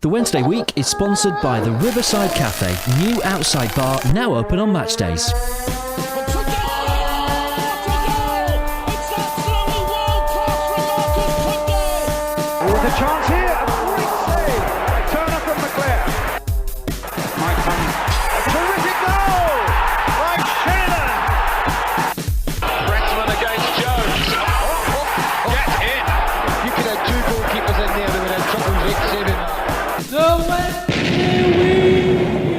The Wednesday week is sponsored by the Riverside Cafe, new outside bar now open on match days. There's a chance here, a great save by Turner from McClare. Might come a terrific goal by Sheridan. Brexman against Jones. Get in. You could have two goalkeepers in there that would have trouble with saving.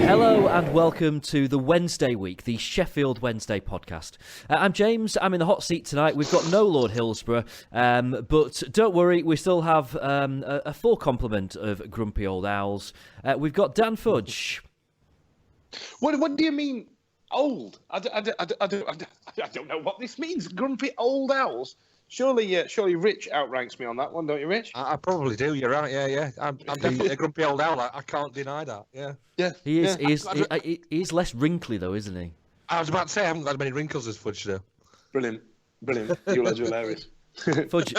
Hello and welcome to the Wednesday week, the Sheffield Wednesday podcast. I'm James, I'm in the hot seat tonight. We've got no Lord Hillsborough, but don't worry, we still have a full complement of grumpy old owls. We've got Dan Fudge. What do you mean, old? I don't know what this means. Grumpy old owls. Surely Rich outranks me on that one, don't you, Rich? I probably do. You're right. Yeah. I'm definitely a grumpy old owl. I can't deny that. Yeah. He is. He's less wrinkly though, isn't he? I was about to say I haven't got as many wrinkles as Fudge though. Brilliant. You lads are hilarious. Fudge,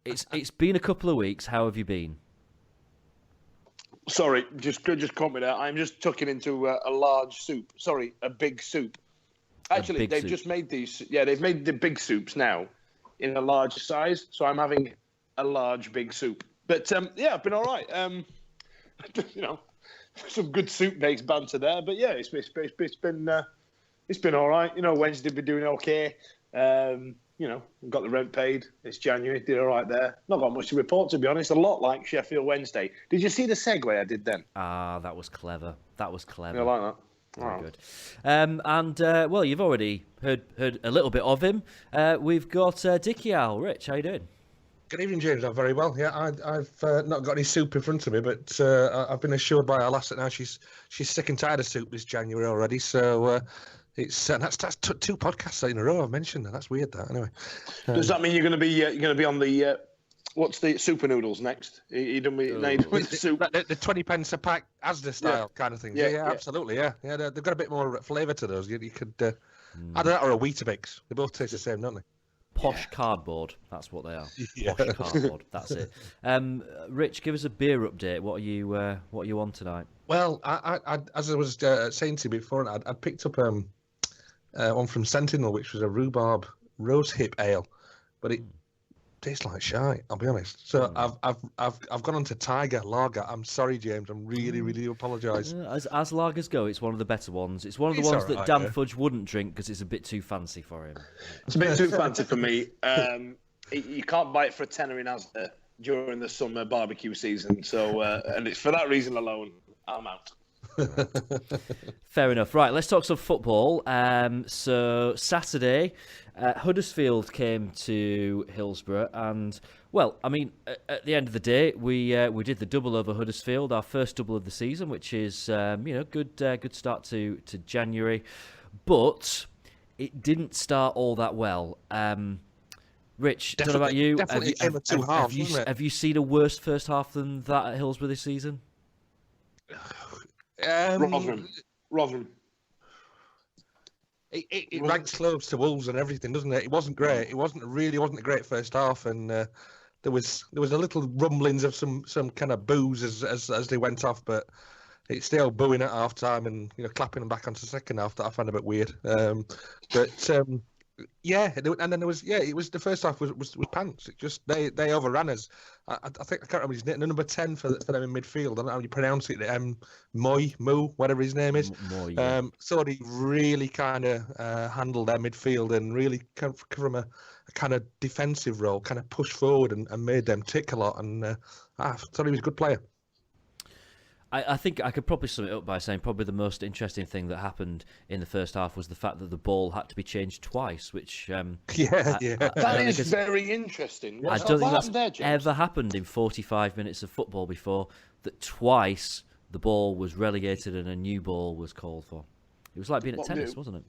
it's been a couple of weeks. How have you been? Sorry, just caught me there. I'm just tucking into a large soup. Sorry, a big soup. Actually, they've just made these. Yeah, they've made the big soups now in a large size. So I'm having a large big soup. But yeah, I've been all right. Some good soup-based banter there. But yeah, it's been all right. Wednesday been doing okay. Got the rent paid. It's January. Did all right there. Not got much to report, to be honest. A lot like Sheffield Wednesday. Did you see the segue I did then? Ah, that was clever. I like that. Very good. Well, you've already heard a little bit of him. We've got Dickie Owl. Rich, how you doing? Good evening, James. I'm very well. Yeah, I've not got any soup in front of me, but I've been assured by our lass that now she's sick and tired of soup this January already. So it's that's two podcasts in a row I've mentioned that. That's weird. That anyway. Does that mean you're going to be on the what's the super noodles next? You done with the soup? The 20 pence a pack Asda style kind of thing. Yeah, absolutely. Yeah. They've got a bit more flavour to those. You could either that or a Weetabix. They both taste the same, don't they? Posh cardboard. That's what they are. Yeah. Posh cardboard. That's it. Rich, give us a beer update. What are you on tonight? Well, I as I was saying to you before, I'd picked up one from Sentinel, which was a rhubarb rose hip ale, but it tastes like shite. I'll be honest. So I've gone on to Tiger Lager. I'm sorry, James. I'm really apologise. As lagers go, it's one of the better ones. It's one of the ones that Dan Fudge wouldn't drink because it's a bit too fancy for him. It's a bit too fancy for me. You can't buy it for a tenner in Asda during the summer barbecue season. So, and it's for that reason alone, I'm out. Fair enough. Right, let's talk some football. So Saturday, Huddersfield came to Hillsborough, and well, I mean, at the end of the day, we did the double over Huddersfield, our first double of the season, which is good start to January, but it didn't start all that well. Rich, don't know about you. Have you seen a worse first half than that at Hillsborough this season? Rotherham. It ranks close to Wolves and everything, doesn't it? It wasn't great. It wasn't a great first half, and there was a little rumblings of some kind of boos as they went off, but it's still booing at half time and clapping them back onto the second half that I found a bit weird. Yeah, and then it was the first half was pants. It just they overran us. I think I can't remember his name. Number 10 for them in midfield. I don't know how you pronounce it. Mu, whatever his name is. Moy, yeah. Thought he really kind of handled their midfield and really from a kind of defensive role, kind of pushed forward and made them tick a lot. And I thought he was a good player. I think I could probably sum it up by saying probably the most interesting thing that happened in the first half was the fact that the ball had to be changed twice, which that is very interesting. I don't think that's ever happened in 45 minutes of football before, that twice the ball was relegated and a new ball was called for. It was like being at tennis, wasn't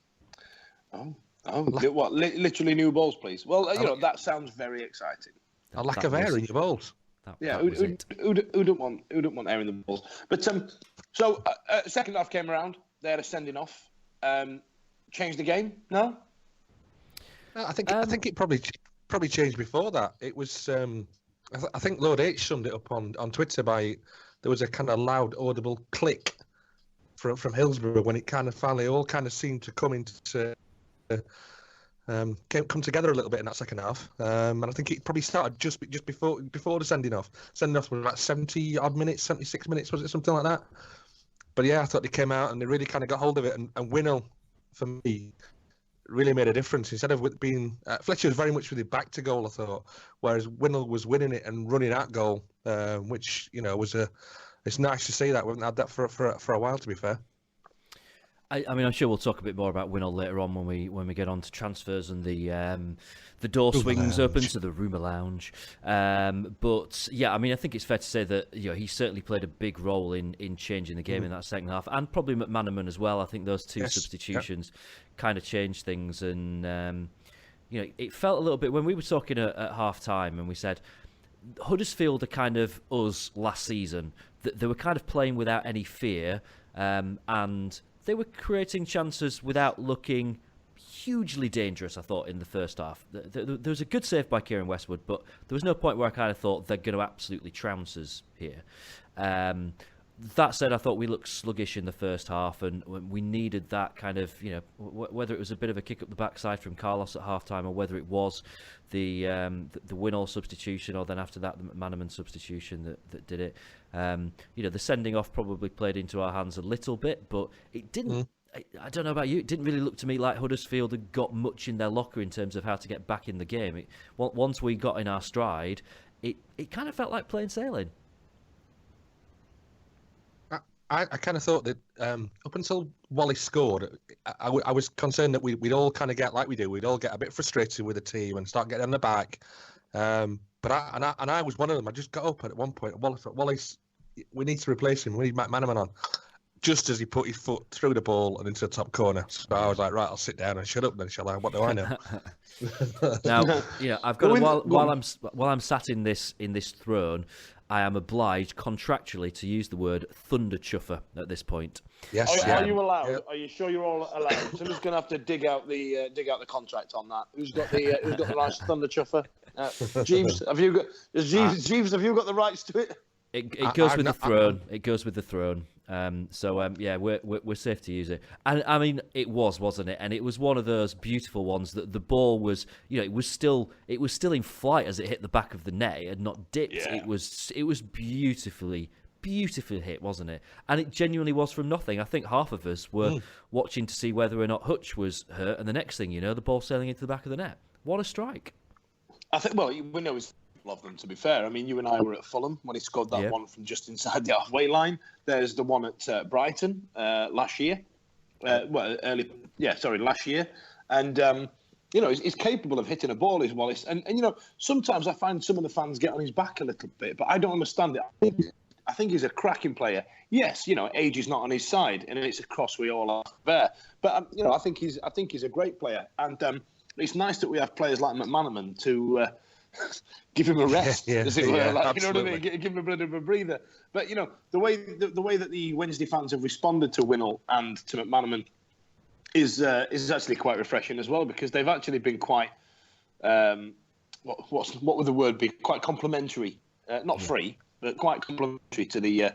it? What? Literally new balls, please. Well, that sounds very exciting. A lack of air in your balls. Who don't want air in the balls? But so second half came around. They had a sending off. Changed the game. No. I think it probably changed before that. It was I think Lord H summed it up on Twitter by there was a kind of loud, audible click from Hillsborough when it kind of finally all kind of seemed to come into come together a little bit in that second half. And I think it probably started just before the sending off. Sending off was about 70 odd minutes, 76 minutes, was it, something like that? But yeah, I thought they came out and they really kind of got hold of it. And Winnell, for me, really made a difference. Instead of being Fletcher was very much with his back to goal, I thought, whereas Winnell was winning it and running at goal, which was it's nice to see that. We haven't had that for a while, to be fair. I mean, I'm sure we'll talk a bit more about Winnell later on when we get on to transfers and the door swings open to the rumour lounge. But yeah, I mean, I think it's fair to say that he certainly played a big role in changing the game in that second half, and probably McManaman as well. I think those two substitutions kind of changed things, and it felt a little bit when we were talking at half time, and we said Huddersfield are kind of us last season. That they were kind of playing without any fear, and they were creating chances without looking hugely dangerous, I thought, in the first half. There was a good save by Kieran Westwood, but there was no point where I kind of thought they're going to absolutely trounce us here. That said, I thought we looked sluggish in the first half, and we needed that kind of, whether it was a bit of a kick up the backside from Carlos at half-time, or whether it was the Winnall substitution, or then after that the McManaman substitution that did it. The sending off probably played into our hands a little bit, but it didn't. I don't know about you. It didn't really look to me like Huddersfield had got much in their locker in terms of how to get back in the game. Once we got in our stride, it kind of felt like plain sailing. I kind of thought that up until Wally scored, I was concerned that we'd all kind of get like we do. We'd all get a bit frustrated with the team and start getting on the back. But I was one of them. I just got up at one point. Wally thought, Wally's, we need to replace him. We need McManaman on. Just as he put his foot through the ball and into the top corner. So I was like, right, I'll sit down and shut up then, shall I? What do I know? Now, I've got while I'm sat in this throne, I am obliged contractually to use the word Thunderchuffer at this point. Yes. Are you allowed? Yep. Are you sure you're all allowed? Someone's going to have to dig out the contract on that. Who's got the rights to Thunderchuffer? Jeeves, have you got the rights to it? It goes with the throne. It goes with the throne. We're safe to use it. And I mean, it wasn't it? And it was one of those beautiful ones that the ball was, it was still in flight as it hit the back of the net. It had not dipped. Yeah. It was beautifully hit, wasn't it? And it genuinely was from nothing. I think half of us were watching to see whether or not Hutch was hurt, and the next thing the ball sailing into the back of the net. What a strike! I think. Well, we know it's of them, to be fair. I mean, you and I were at Fulham when he scored that one from just inside the halfway line. There's the one at Brighton last year. Last year. And, he's capable of hitting a ball, is Wallace. And sometimes I find some of the fans get on his back a little bit, but I don't understand it. I think he's a cracking player. Yes, age is not on his side, and it's a cross we all are there. But, I think he's a great player. And it's nice that we have players like McManaman to... give him a rest, as it were. You know what I mean? Give him a bit of a breather. But the way that the Wednesday fans have responded to Winnall and to McManaman is actually quite refreshing as well, because they've actually been quite what would the word be? Quite complimentary, not free, but quite complimentary to the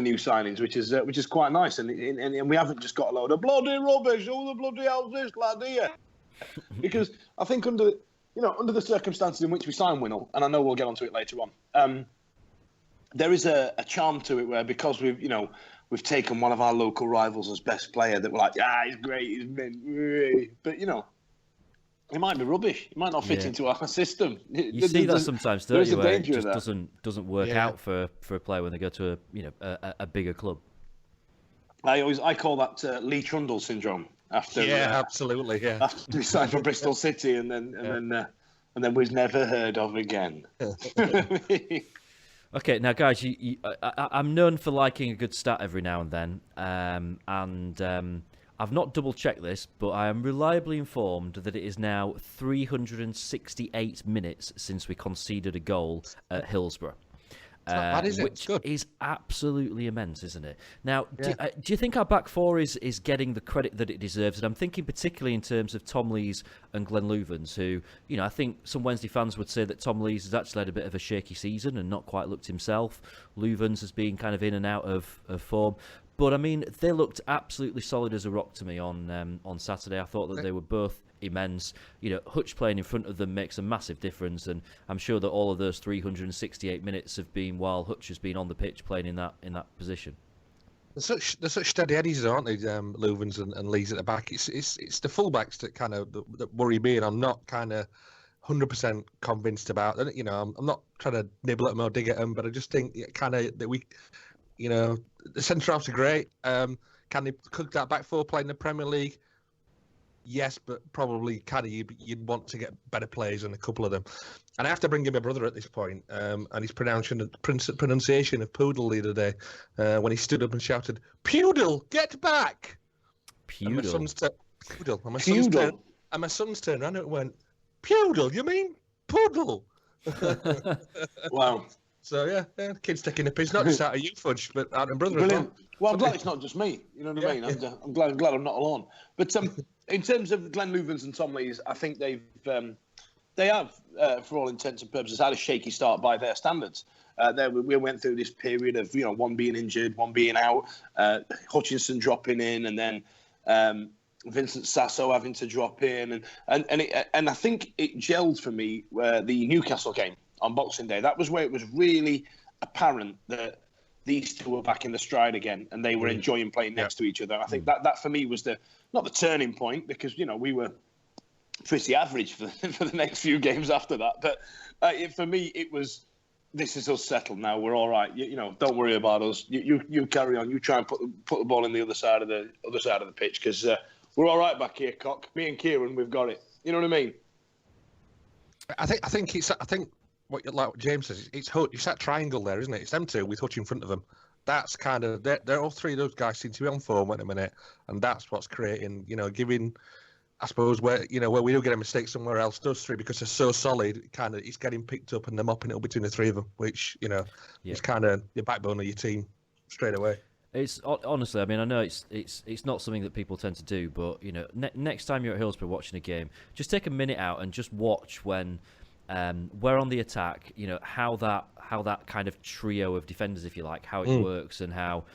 new signings, which is quite nice. And we haven't just got a load of bloody rubbish. Oh, the bloody hell's this lad here? Because I think under the circumstances in which we signed Winnall, and I know we'll get onto it later on, there is a charm to it where, because we've taken one of our local rivals as best player, that we're like, he's great, he's mint, but he might be rubbish. He might not fit into our system. You see that sometimes, don't you? Where it just doesn't work out for a player when they go to a bigger club. I call that Lee Trundle syndrome. Absolutely. After we signed for Bristol City, and then was never heard of again. Okay, now guys, I'm known for liking a good stat every now and then, I've not double checked this, but I am reliably informed that it is now 368 minutes since we conceded a goal at Hillsborough. bad, is it? Which Good. is absolutely immense, isn't it? Now, Yeah. do you think our back four is getting the credit that it deserves? And I'm thinking particularly in terms of Tom Lees and Glenn Loovens, who, I think some Wednesday fans would say that Tom Lees has actually had a bit of a shaky season and not quite looked himself. Loovens has been kind of in and out of form. But, I mean, they looked absolutely solid as a rock to me on Saturday. I thought that they were both immense. Hutch playing in front of them makes a massive difference, and I'm sure that all of those 368 minutes have been while Hutch has been on the pitch playing in that position. They're such steady eddies, aren't they? Loovens and Lees at the back. It's the fullbacks that kind of that worry me, and I'm not kind of 100% convinced about. I'm not trying to nibble at them or dig at them, but I just think kind of that we. The centre halves are great. Can they cook that back four play in the Premier League? Yes, but probably kind of you'd want to get better players than a couple of them. And I have to bring in my brother at this point, and his pronunciation of poodle the other day when he stood up and shouted, "Poodle, get back!" Poodle. And my son's poodle. And my son's turned around and went, "Poodle? You mean poodle?" Wow. So yeah, kids taking a piss, not just out of you, Fudge, but out of brother Brilliant. as well. Well, I'm glad it's not just me. You know what I mean? Yeah. I'm glad I'm not alone. But in terms of Glenn Loovens and Tom Lees, I think they have, for all intents and purposes, had a shaky start by their standards. We went through this period of one being injured, one being out, Hutchinson dropping in, and then Vincent Sasso having to drop in, and I think it gelled for me the Newcastle game on Boxing Day. That was where it was really apparent that these two were back in the stride again, and they were enjoying playing next to each other. And I think that for me was not the turning point, because we were pretty average for the next few games after that. But for me, it was, this is us settled now. We're all right. Don't worry about us. You carry on. You try and put the ball in the other side of the pitch, because we're all right back here, Cock. Me and Kieran, we've got it. You know what I mean? I think what James says, it's that triangle there, isn't it? It's them two with Hutch in front of them. That's kind of, they're all three of those guys seem to be on form at the minute, and that's what's creating, giving, I suppose, where we do get a mistake somewhere else, those three, because they're so solid, kind of, it's getting picked up and they're mopping it up between the three of them, which, is kind of the backbone of your team straight away. It's honestly, I mean, I know it's not something that people tend to do, but next time you're at Hillsborough watching a game, just take a minute out and just watch when we're on the attack. How that kind of trio of defenders, if you like, how it works, and how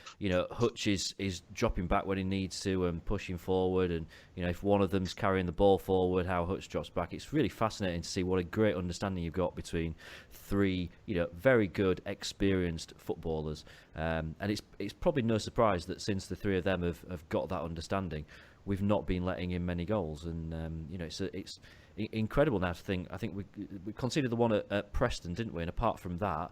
Hutch is dropping back when he needs to and pushing forward, and if one of them's carrying the ball forward, how Hutch drops back. It's really fascinating to see what a great understanding you've got between three very good, experienced footballers, and it's probably no surprise that since the three of them have got that understanding, we've not been letting in many goals, and it's incredible now to think. I think we conceded the one at Preston, didn't we? And apart from that,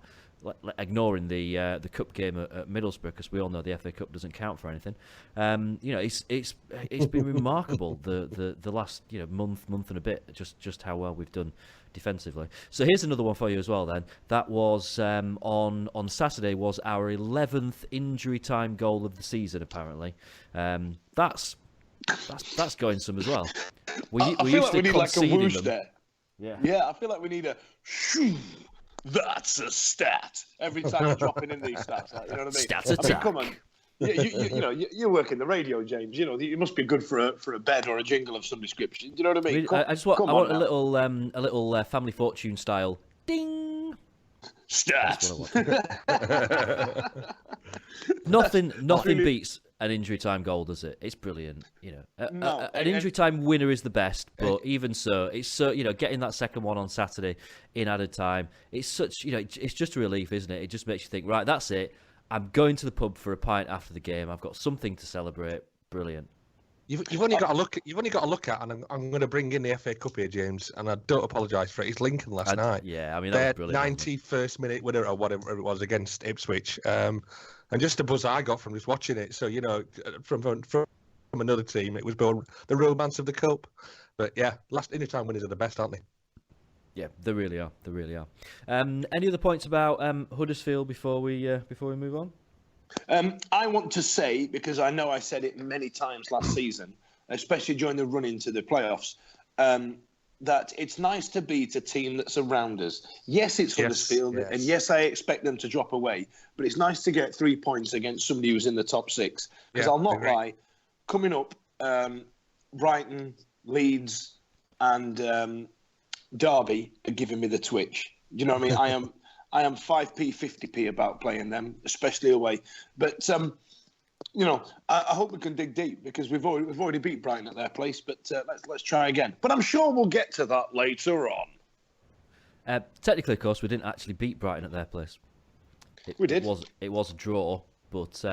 ignoring the cup game at Middlesbrough, because we all know the FA Cup doesn't count for anything. It's been remarkable the last month and a bit, just how well we've done defensively. So here's another one for you as well. Then that was on Saturday, was our 11th injury time goal of the season. Apparently, that's going some as well. I feel like we need like a whoosh there. Yeah, I feel like we need a shoo. That's a stat every time you're dropping in these stats. You know what I mean? Stats attack. Come on. You work in the radio, James. You must be good for a bed or a jingle of some description. Do you know what I mean? I want a little Family Fortune style ding. Stat. Nothing beats an injury time goal, does it? It's brilliant. An injury time winner is the best, but even so, it's so getting that second one on Saturday in added time. It's such it's just a relief, isn't it? It just makes you think, right, that's it. I'm going to the pub for a pint after the game. I've got something to celebrate. Brilliant. You've only got to look. You've only got to look at, and I'm going to bring in the FA Cup here, James. And I don't apologise for it. It's Lincoln last night. Yeah, I mean that was brilliant. 91st minute winner or whatever it was against Ipswich, and just the buzz I got from just watching it. So from another team, it was the romance of the cup. But yeah, last anytime winners are the best, aren't they? Yeah, they really are. They really are. Any other points about Huddersfield before we move on? I want to say, because I know I said it many times last season, especially during the run into the playoffs, that it's nice to beat a team that's around us. Yes, it's Huddersfield, and yes, I expect them to drop away, but it's nice to get 3 points against somebody who's in the top 6. Because I'll not lie, coming up, Brighton, Leeds, and Derby are giving me the twitch. Do you know what I mean? I am 5p, 50p about playing them, especially away. But I hope we can dig deep because we've already beat Brighton at their place. But let's try again. But I'm sure we'll get to that later on. Technically, of course, we didn't actually beat Brighton at their place. We did. It was a draw, but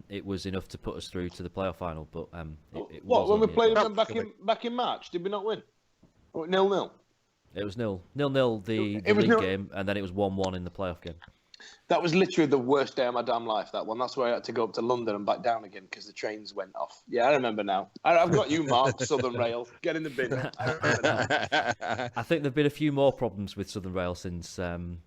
it was enough to put us through to the playoff final. But when we played them back in March, did we not win? 0-0. It was 0-0 the league game, and then it was 1-1 in the playoff game. That was literally the worst day of my damn life, that one. That's why I had to go up to London and back down again because the trains went off. Yeah, I remember now. I've got you, Mark, Southern Rail. Get in the bin. I remember now. I think there have been a few more problems with Southern Rail since then.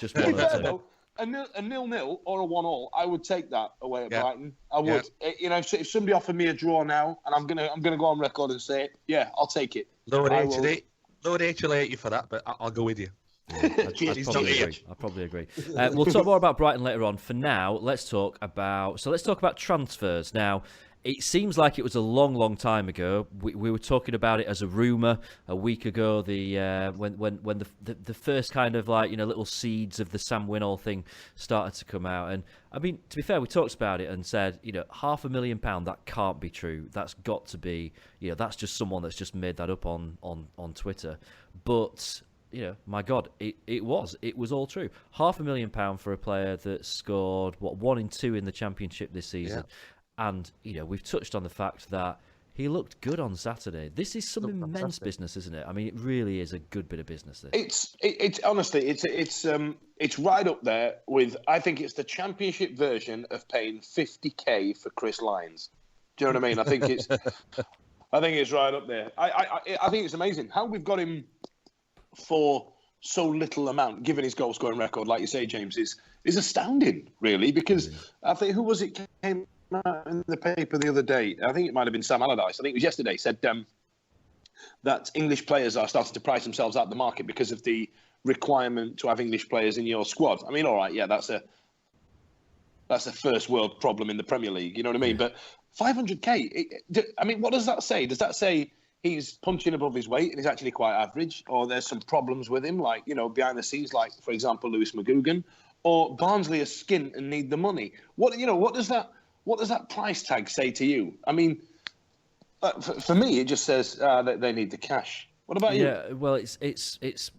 Just one or two. A 0-0 or a 1-1, I would take that away at Brighton. I would. Yeah. If somebody offered me a draw now, and I'm gonna go on record and say it, yeah, I'll take it. Lower H will hate you for that, but I'll go with you. I'd probably agree. We'll talk more about Brighton later on. For now, let's talk about transfers. Now, it seems like it was a long, long time ago. We were talking about it as a rumour a week ago. When the first kind of little seeds of the Sam Winnall thing started to come out. And I mean, to be fair, we talked about it and said, £500,000, that can't be true. That's got to be, that's just someone that's just made that up on Twitter. But my God, it was all true. £500,000 for a player that scored 1 in 2 in the Championship this season. Yeah. And, we've touched on the fact that he looked good on Saturday. This is some immense business, isn't it? I mean, it really is a good bit of business. This. It's honestly, it's right up there with, I think it's the Championship version of paying 50k for Chris Lyons. Do you know what I mean? I think it's right up there. I think it's amazing how we've got him for so little amount, given his goal scoring record, like you say, James, is astounding, really, because I think, who was it came out in the paper the other day? I think it might have been Sam Allardyce. I think it was yesterday, said that English players are starting to price themselves out of the market because of the requirement to have English players in your squad. I mean, all right, yeah, that's a first world problem in the Premier League, you know what I mean? But 500k, I mean, what does that say? Does that say he's punching above his weight and he's actually quite average, or there's some problems with him, like, behind the scenes, like, for example, Lewis McGugan, or Barnsley are skint and need the money? What does that price tag say to you? I mean, for me, it just says that they need the cash. What about you? Yeah, well, it's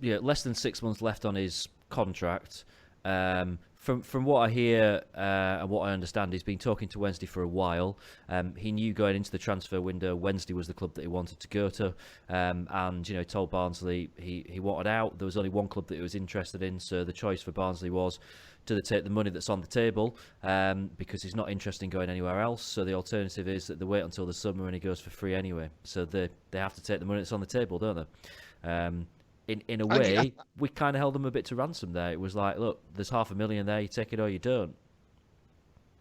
less than 6 months left on his contract. From what I hear and what I understand, he's been talking to Wednesday for a while. He knew going into the transfer window Wednesday was the club that he wanted to go to, and told Barnsley he wanted out. There was only one club that he was interested in, so the choice for Barnsley was, do they take the money that's on the table, because he's not interested in going anywhere else. So the alternative is that they wait until the summer and he goes for free anyway. So they have to take the money that's on the table, don't they? In a way, we kind of held them a bit to ransom there. It was like, look, there's $500,000 there, you take it or you don't.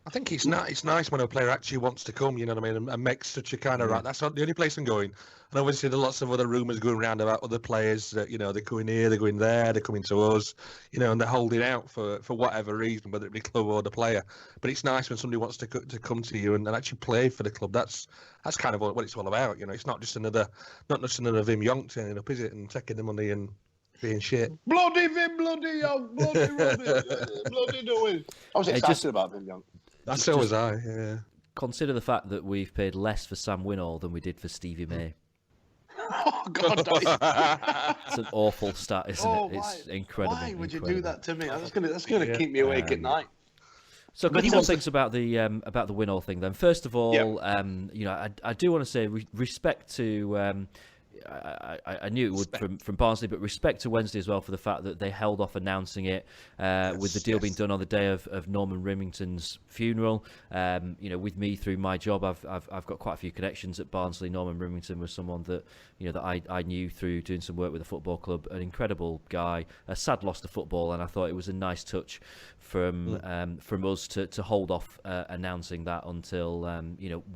I think it's nice when a player actually wants to come, you know what I mean, and makes such a kind of right. That's not the only place I'm going. And obviously there are lots of other rumours going around about other players that, they're going here, they're going there, they're coming to us, and they're holding out for whatever reason, whether it be club or the player. But it's nice when somebody wants to come to you and actually play for the club. That's kind of what it's all about, It's not just another Vim Yonk turning up, is it, and taking the money and being shit. Bloody Vim, bloody Yonk, bloody Roddy, bloody doing. I was excited about Vim Yonk. So was I, yeah. Consider the fact that we've paid less for Sam Winnall than we did for Stevie May. Oh, God. It's an awful stat, isn't it? It's incredible. Why would you do that to me? That's going to keep me awake at night. So a couple more things about the Winnall thing then. First of all, I do want to say respect to... I knew it would from Barnsley, but respect to Wednesday as well for the fact that they held off announcing it with the deal being done on the day of Norman Rimington's funeral. With me through my job, I've got quite a few connections at Barnsley. Norman Rimington was someone that that I knew through doing some work with the football club. An incredible guy, a sad loss to football, and I thought it was a nice touch from us to hold off announcing that until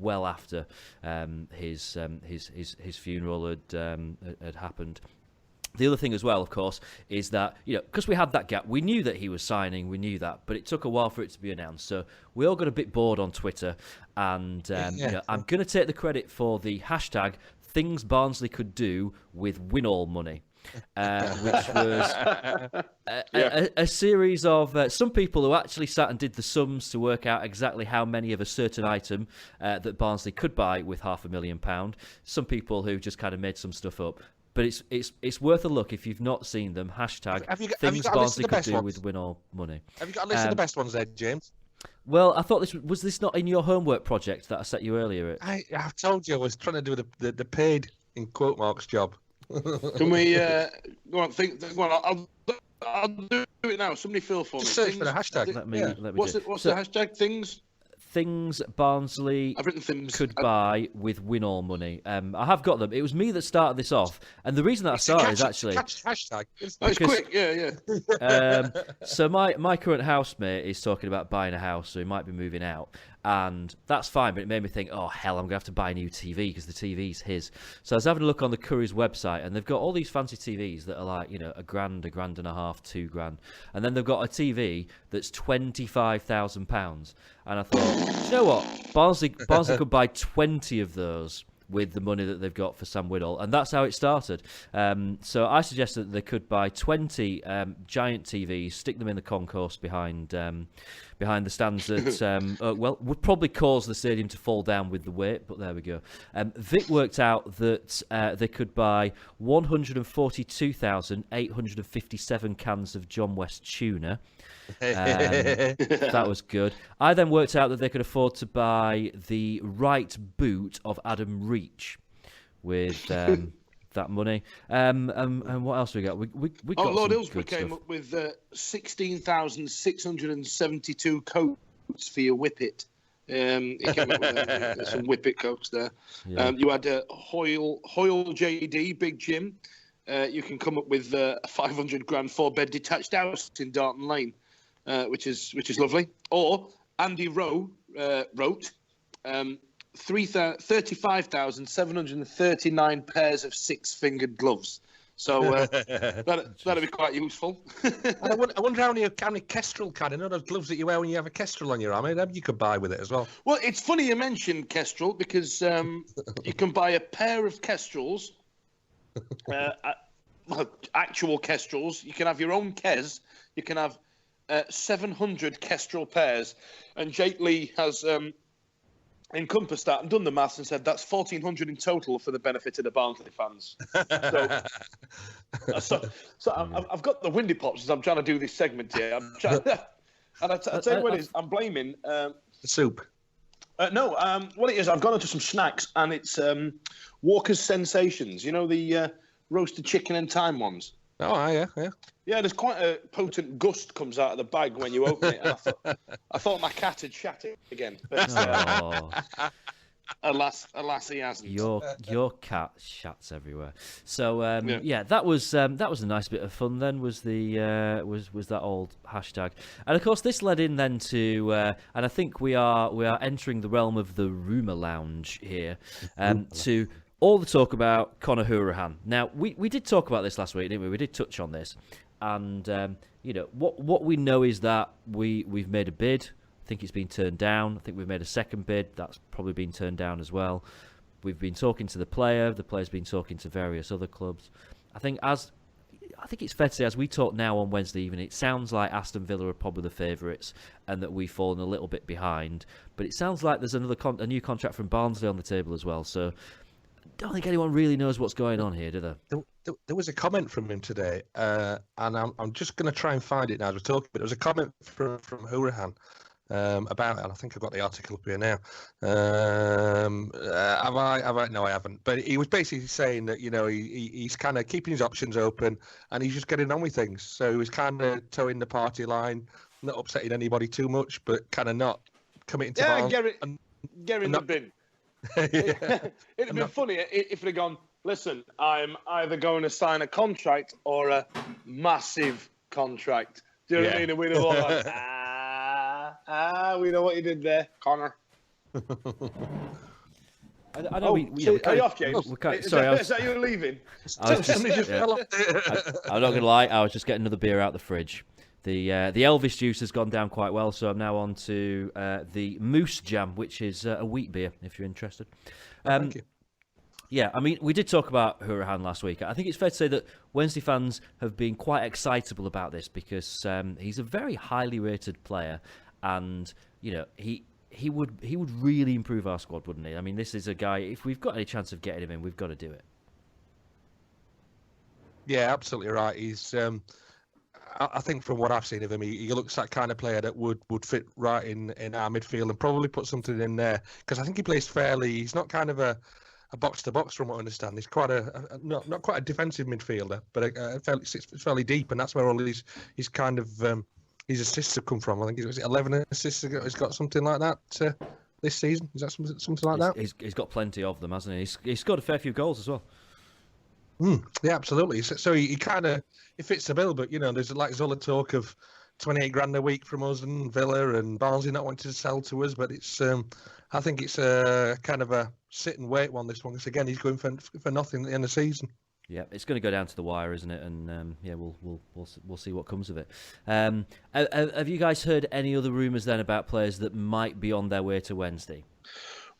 well after his funeral had happened. The other thing as well, of course, is that, because we had that gap, we knew that he was signing, we knew that, but it took a while for it to be announced. So we all got a bit bored on Twitter, and I'm going to take the credit for the hashtag things Barnsley could do with win-all money. Which was a series of some people who actually sat and did the sums to work out exactly how many of a certain item that Barnsley could buy with £500,000. Some people who just kind of made some stuff up. But it's worth a look if you've not seen them. Hashtag things Barnsley could do with win-all money. Have you got a list of the best ones there, James? Well, I thought was this not in your homework project that I set you earlier? I've told you I was trying to do the paid in quote marks job. Can we go on? Go on. I'll do it now. Somebody fill for me. Just search for the hashtag. Let me what's do it. What's the hashtag? Things Barnsley I've written things could buy with win-all money. I have got them. It was me that started this off, and the reason that I started is actually hashtag. It's quick. Yeah. So my current housemate is talking about buying a house, so he might be moving out, and that's fine. But it made me think, oh hell, I'm gonna have to buy a new TV because the TV's his. So I was having a look on the Curry's website, and they've got all these fancy TVs that are like £1,000, £1,500, £2,000, and then they've got a TV that's £25,000. And I thought, do you know what? Barnsley could buy 20 of those with the money that they've got for Sam Whittle, and that's how it started. So I suggested that they could buy 20 giant TVs, stick them in the concourse behind the stands that would probably cause the stadium to fall down with the weight, but there we go. Vic worked out that they could buy 142,857 cans of John West tuna. That was good. I then worked out that they could afford to buy the right boot of Adam Reach with that money. And what else we got? We got Lord some Hillsborough good came stuff. up with 16,672 coats for your Whippet. He came up with some Whippet coats there. Yeah. You had Hoyle JD, Big Jim. You can come up with a 500 grand 4-bed detached house in Darton Lane, which is lovely. Or Andy Rowe wrote 35,739 pairs of 6-fingered gloves. So that'd be quite useful. I wonder how many Kestrel can. You know those gloves that you wear when you have a Kestrel on your arm? You could buy with it as well. Well, it's funny you mentioned Kestrel because you can buy a pair of Kestrels. Actual Kestrels. You can have your own Kes. You can have 700 Kestrel pairs. And Jake Lee has encompassed that and done the maths and said that's 1,400 in total for the benefit of the Barnsley fans. So I've got the windy pops as I'm trying to do this segment here. I'm trying, and I tell you what it is, I'm blaming the soup. No, what it is, I've gone into some snacks and it's Walker's Sensations. You know the roasted chicken and thyme ones. Oh, yeah. Yeah, there's quite a potent gust comes out of the bag when you open it. And I thought my cat had shat it again. But, alas, he hasn't. Your cat shats everywhere. So that was a nice bit of fun. Then was the was that old hashtag, and of course this led in then to and I think we are entering the realm of the rumour lounge here, to all the talk about Conor Hourihane. Now we did talk about this last week, didn't we? We did touch on this. And what we know is that we've made a bid. I think it's been turned down. I think we've made a second bid. That's probably been turned down as well. We've been talking to the player. The player's been talking to various other clubs. I think it's fair to say, as we talk now on Wednesday evening, it sounds like Aston Villa are probably the favourites, and that we've fallen a little bit behind. But it sounds like there's a new contract from Barnsley on the table as well. So I don't think anyone really knows what's going on here, do they? There was a comment from him today, and I'm just going to try and find it now as we're talking. But there was a comment from Hourihane about it, and I think I've got the article up here now. Have I? No, I haven't. But he was basically saying that he's kind of keeping his options open, and he's just getting on with things. So he was kind of towing the party line, not upsetting anybody too much, but kind of not committing to. Yeah, get in the bin. It'd have been funny if they'd gone, listen, I'm either going to sign a contract or a massive contract. Do you know what I mean? And we'd have all like, we know what you did there, Connor. I know we are you off, James? Is that you leaving? I'm not going to lie, I was just getting another beer out the fridge. The Elvis juice has gone down quite well, so I'm now on to the Moose Jam, which is a wheat beer, if you're interested. Thank you. Yeah, I mean, we did talk about Hurahan last week. I think it's fair to say that Wednesday fans have been quite excitable about this because he's a very highly rated player, and he would really improve our squad, wouldn't he? I mean, this is a guy. If we've got any chance of getting him in, we've got to do it. Yeah, absolutely right. He's. I think from what I've seen of him, he looks that kind of player that would fit right in our midfield and probably put something in there because I think he plays fairly. He's not kind of a box to box from what I understand. He's quite not quite a defensive midfielder, but fairly deep, and that's where all his kind of his assists have come from. I think he's 11 assists. He's got something like that this season. Is that something like that? He's got plenty of them, hasn't he? He's scored a fair few goals as well. Yeah, absolutely. So he kind of fits the bill, but there's all the talk of 28 grand a week from us and Villa and Barnsley not wanting to sell to us, but it's I think it's a kind of a sit and wait one. This one, because again, he's going for nothing at the end of the season. Yeah, it's going to go down to the wire, isn't it? And we'll see what comes of it. Have you guys heard any other rumours then about players that might be on their way to Wednesday?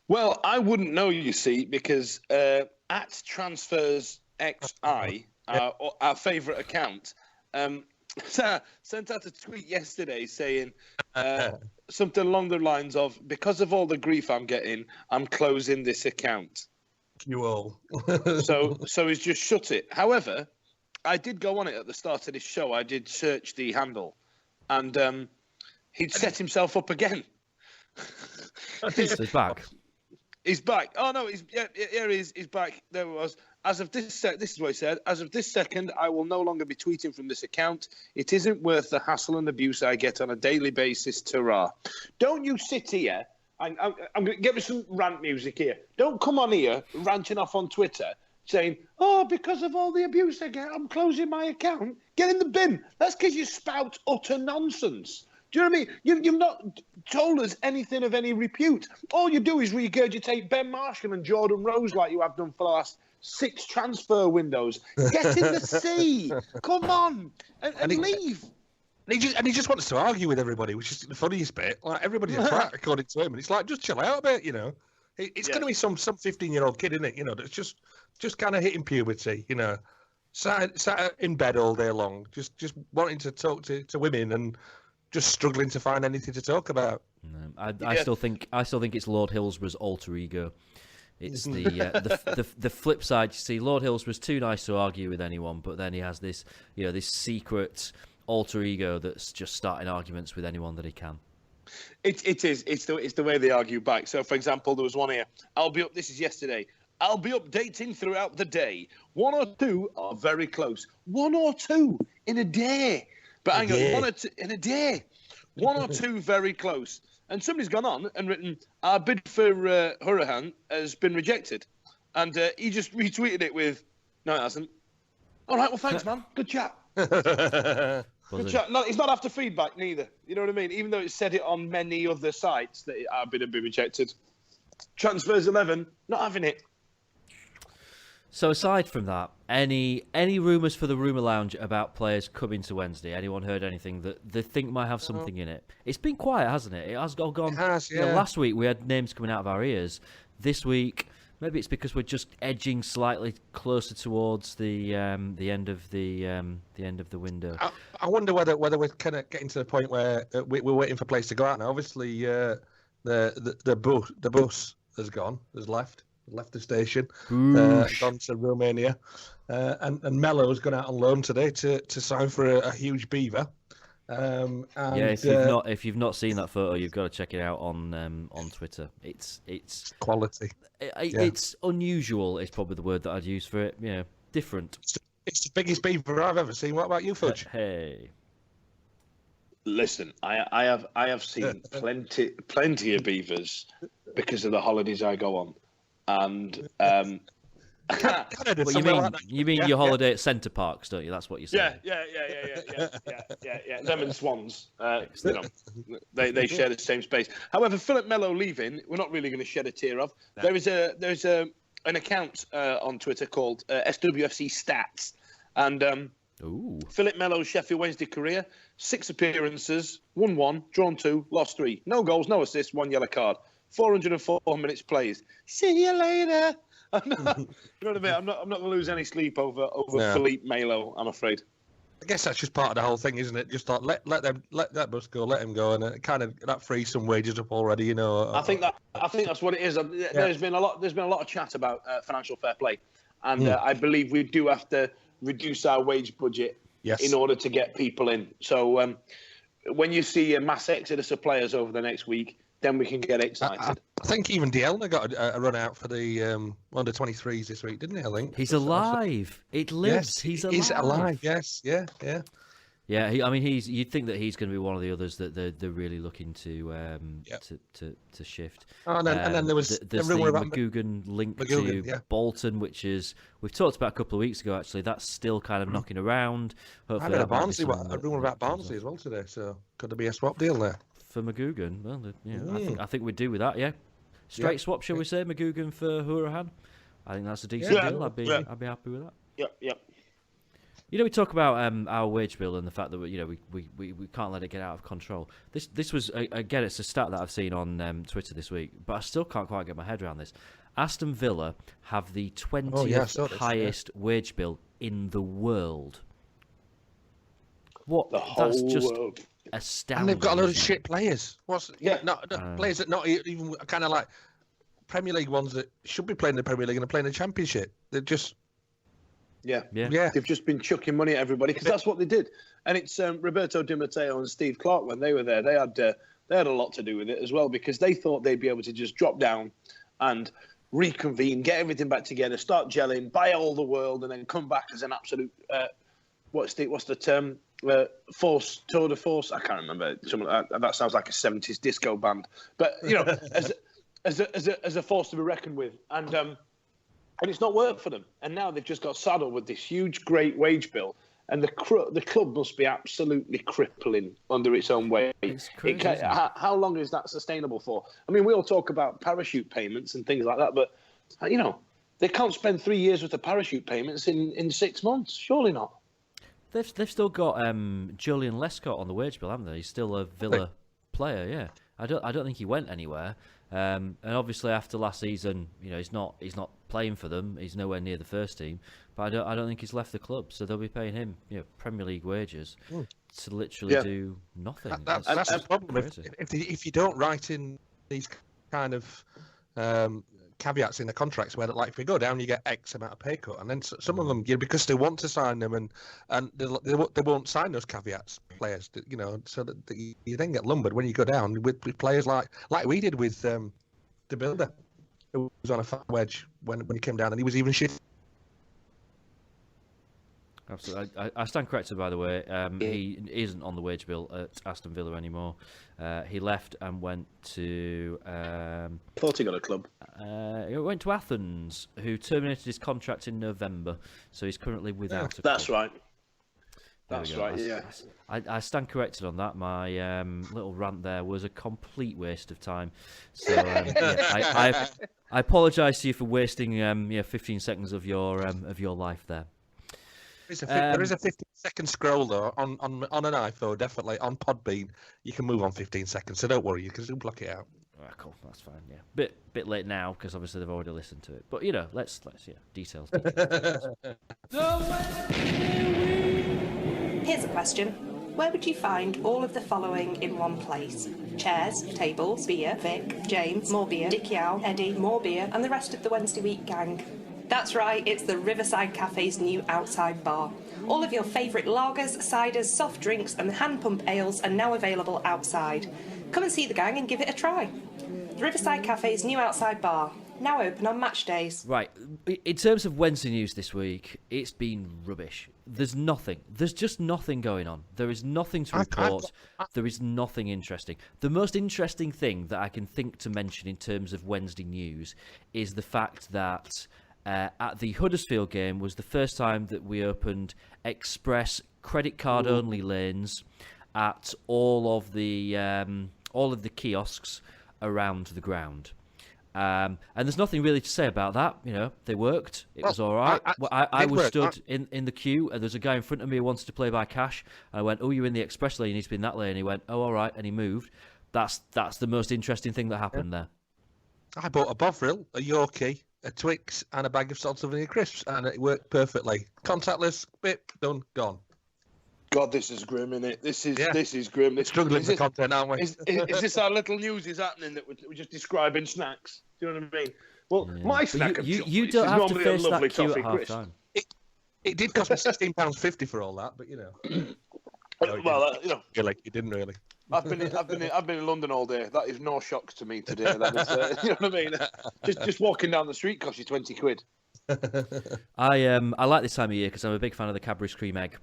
Well, I wouldn't know, you see, because at Transfers XI, our favourite account, sent out a tweet yesterday saying something along the lines of, because of all the grief I'm getting, I'm closing this account. You all. so he's just shut it. However, I did go on it at the start of this show. I did search the handle, and he'd set himself up again. He's back. He's back. Oh no, he's back. There it was. As of this is what he said. As of this second, I will no longer be tweeting from this account. It isn't worth the hassle and abuse I get on a daily basis. Ta-ra. Don't you sit here. I'm going to give me some rant music here. Don't come on here ranting off on Twitter saying, "Oh, because of all the abuse I get, I'm closing my account." Get in the bin. That's because you spout utter nonsense. Do you know what I mean? You've not told us anything of any repute. All you do is regurgitate Ben Marshall and Jordan Rose like you have done for the last 6 transfer windows. Get in the sea. Come on. And leave. And he just wants to argue with everybody, which is the funniest bit. Like, everybody's a twat, according to him. And it's like, just chill out a bit, It's going to be some 15-year-old kid, isn't it? That's just kind of hitting puberty, Sat in bed all day long, just wanting to talk to women and just struggling to find anything to talk about. No, I still think it's Lord Hillsborough's alter ego. It's the flip side. You see, Lord Hillsborough's too nice to argue with anyone, but then he has this this secret alter ego that's just starting arguments with anyone that he can. It is. It's the way they argue back. So, for example, there was one here. This is yesterday. I'll be updating throughout the day. 1 or 2 are very close. 1 or 2 in a day. But hang on, 1 or 2 in a day. 1 or 2 very close. And somebody's gone on and written, our bid for Hurahan has been rejected. And he just retweeted it with, no, it hasn't. All right, well, thanks, man. Good chat. Good chat. No, it's not after feedback, neither. You know what I mean? Even though it said it on many other sites that our bid had been rejected. Transfers 11, not having it. So aside from that, any rumours for the Rumour Lounge about players coming to Wednesday? Anyone heard anything that they think might have something in it? It's been quiet, hasn't it? It has gone. It has, yeah. Last week we had names coming out of our ears. This week, maybe it's because we're just edging slightly closer towards the end of the window. I wonder whether we're kind of getting to the point where we're waiting for players to go out now. Obviously, the bus has left the station, gone to Romania, and Mello's gone out on loan today to sign for a huge beaver. And, if you've not seen that photo, you've got to check it out on Twitter. It's quality. It's unusual. Is probably the word that I'd use for it. Yeah, different. It's the biggest beaver I've ever seen. What about you, Fudge? Hey. Listen, I have seen plenty of beavers because of the holidays I go on. And Canada, Well, you mean your holiday at Centre Parks, don't you? That's what you're saying. Yeah. Them and Swans, they share the same space. However, Philip Melo leaving, we're not really going to shed a tear of. No. There's an account on Twitter called SWFC Stats, and Philip Melo's Sheffield Wednesday career: 6 appearances, won 1, drawn 2, lost 3, no goals, no assists, 1 yellow card, 404 minutes played. See you later. You know what I mean? I'm not going to lose any sleep over Philippe Melo, I'm afraid. I guess that's just part of the whole thing, isn't it? Just like let that bus go, let him go, and it kind of that frees some wages up already, you know. I think that's what it is. There's been a lot of chat about financial fair play, and I believe we do have to reduce our wage budget in order to get people in. So when you see a mass exodus of players over the next week, then we can get excited. I think even Dielna got a run out for the under 23s this week, didn't he? I think he's alive. It lives. Yes, he's alive. Yes, yeah. Yeah, you'd think that he's going to be one of the others that they're really looking to shift. Oh, and then there was there's the McGugan link to Bolton, which is we've talked about a couple of weeks ago. Actually, that's still kind of knocking around. Hopefully, I heard a rumour about Barnsley as well today. So could there be a swap deal there for McGugan? Well, I think we'd do with that. Yeah, straight swap, shall we say? McGugan for Hourahan. I think that's a decent deal. I'd be happy with that. Yep. You know, we talk about our wage bill and the fact that we can't let it get out of control. This was again, it's a stat that I've seen on Twitter this week, but I still can't quite get my head around this. Aston Villa have the 20th highest wage bill in the world. What? The whole That's just world. Astounding. And they've got a lot of shit players. Players that not even kind of like Premier League ones that should be playing in the Premier League and are playing the Championship. They're just. Yeah. They've just been chucking money at everybody because that's what they did. And it's Roberto Di Matteo and Steve Clark when they were there. They had a lot to do with it as well because they thought they'd be able to just drop down and reconvene, get everything back together, start gelling, buy all the world, and then come back as an absolute what's the term? Force, tour de force. I can't remember. That sounds like a 70s disco band. But as a force to be reckoned with, and it's not worked for them. And now they've just got saddled with this huge, great wage bill. And the club must be absolutely crippling under its own weight. It's crazy, how long is that sustainable for? I mean, we all talk about parachute payments and things like that, but, they can't spend 3 years worth of parachute payments in 6 months. Surely not. They've still got Julian Lescott on the wage bill, haven't they? He's still a Villa player, yeah. I don't think he went anywhere. And obviously after last season, he's not playing for them. He's nowhere near the first team. But I don't think he's left the club, so they'll be paying him, Premier League wages to literally do nothing. That's the problem. If you don't write in these kind of caveats in the contracts where, like, if you go down, you get X amount of pay cut, and then some of them, because they want to sign them, and they won't sign those caveats, players, so that you then get lumbered when you go down with players like we did with the Builder, who was on a fat wedge when he came down, and he was even shit. Absolutely. I stand corrected, by the way. He isn't on the wage bill at Aston Villa anymore. He left and went to... thought he got a club. He went to Athens, who terminated his contract in November. So he's currently without a club. That's right. That's right, yeah. I stand corrected on that. My little rant there was a complete waste of time. So I apologise to you for wasting 15 seconds of your life there. There is a 15-second scroll though on an iPhone, definitely on Podbean. You can move on 15 seconds, so don't worry, because it'll block it out. Cool, that's fine. Yeah, bit late now because obviously they've already listened to it. But let's details. Here's a question. Where would you find all of the following in one place? Chairs, tables, beer, Vic, James, more beer, Dick Yow, Eddie, more beer, and the rest of the Wednesday Week gang. That's right, it's the Riverside Cafe's new outside bar. All of your favourite lagers, ciders, soft drinks and hand pump ales are now available outside. Come and see the gang and give it a try. The Riverside Cafe's new outside bar, now open on match days. Right, in terms of Wednesday news this week, it's been rubbish. There's nothing. There's just nothing going on. There is nothing to report. There is nothing interesting. The most interesting thing that I can think to mention in terms of Wednesday news is the fact that at the Huddersfield game was the first time that we opened express credit card only lanes at all of the kiosks around the ground. And there's nothing really to say about that. They worked. It was all right. I was stood in the queue, and there's a guy in front of me who wanted to play by cash. And I went, "Oh, you're in the express lane. You need to be in that lane." And he went, "Oh, all right," and he moved. That's the most interesting thing that happened there. I bought a Bovril, a Yorkie, a Twix, and a bag of salted vanilla crisps, and it worked perfectly. Contactless, bip, done, gone. God, this is grim, isn't it? This is grim. Struggling for content, aren't we? Is this our little news is happening that we're just describing snacks? Do you know what I mean? Well, my snack you don't have to face that queue at half time. It did cost me £16.50 for all that, but you didn't really. I've been in London all day. That is no shocks to me today. That is, you know what I mean? Just walking down the street costs you 20 quid. I like this time of year because I'm a big fan of the Cadbury's cream egg.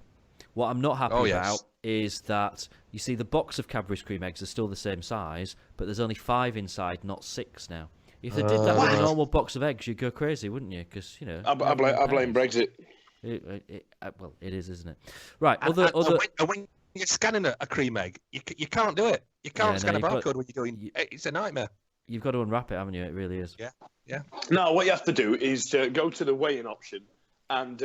What I'm not happy about is that you see the box of Cadbury's cream eggs are still the same size, but there's only 5 inside, not 6 now. If they did that with a normal box of eggs, you'd go crazy, wouldn't you? Because I blame Brexit. Well, it is, isn't it? Right. When you're scanning a cream egg, you can't do it. You can't scan a barcode when you're doing. It's a nightmare. You've got to unwrap it, haven't you? It really is. Yeah. No, what you have to do is go to the weighing option, and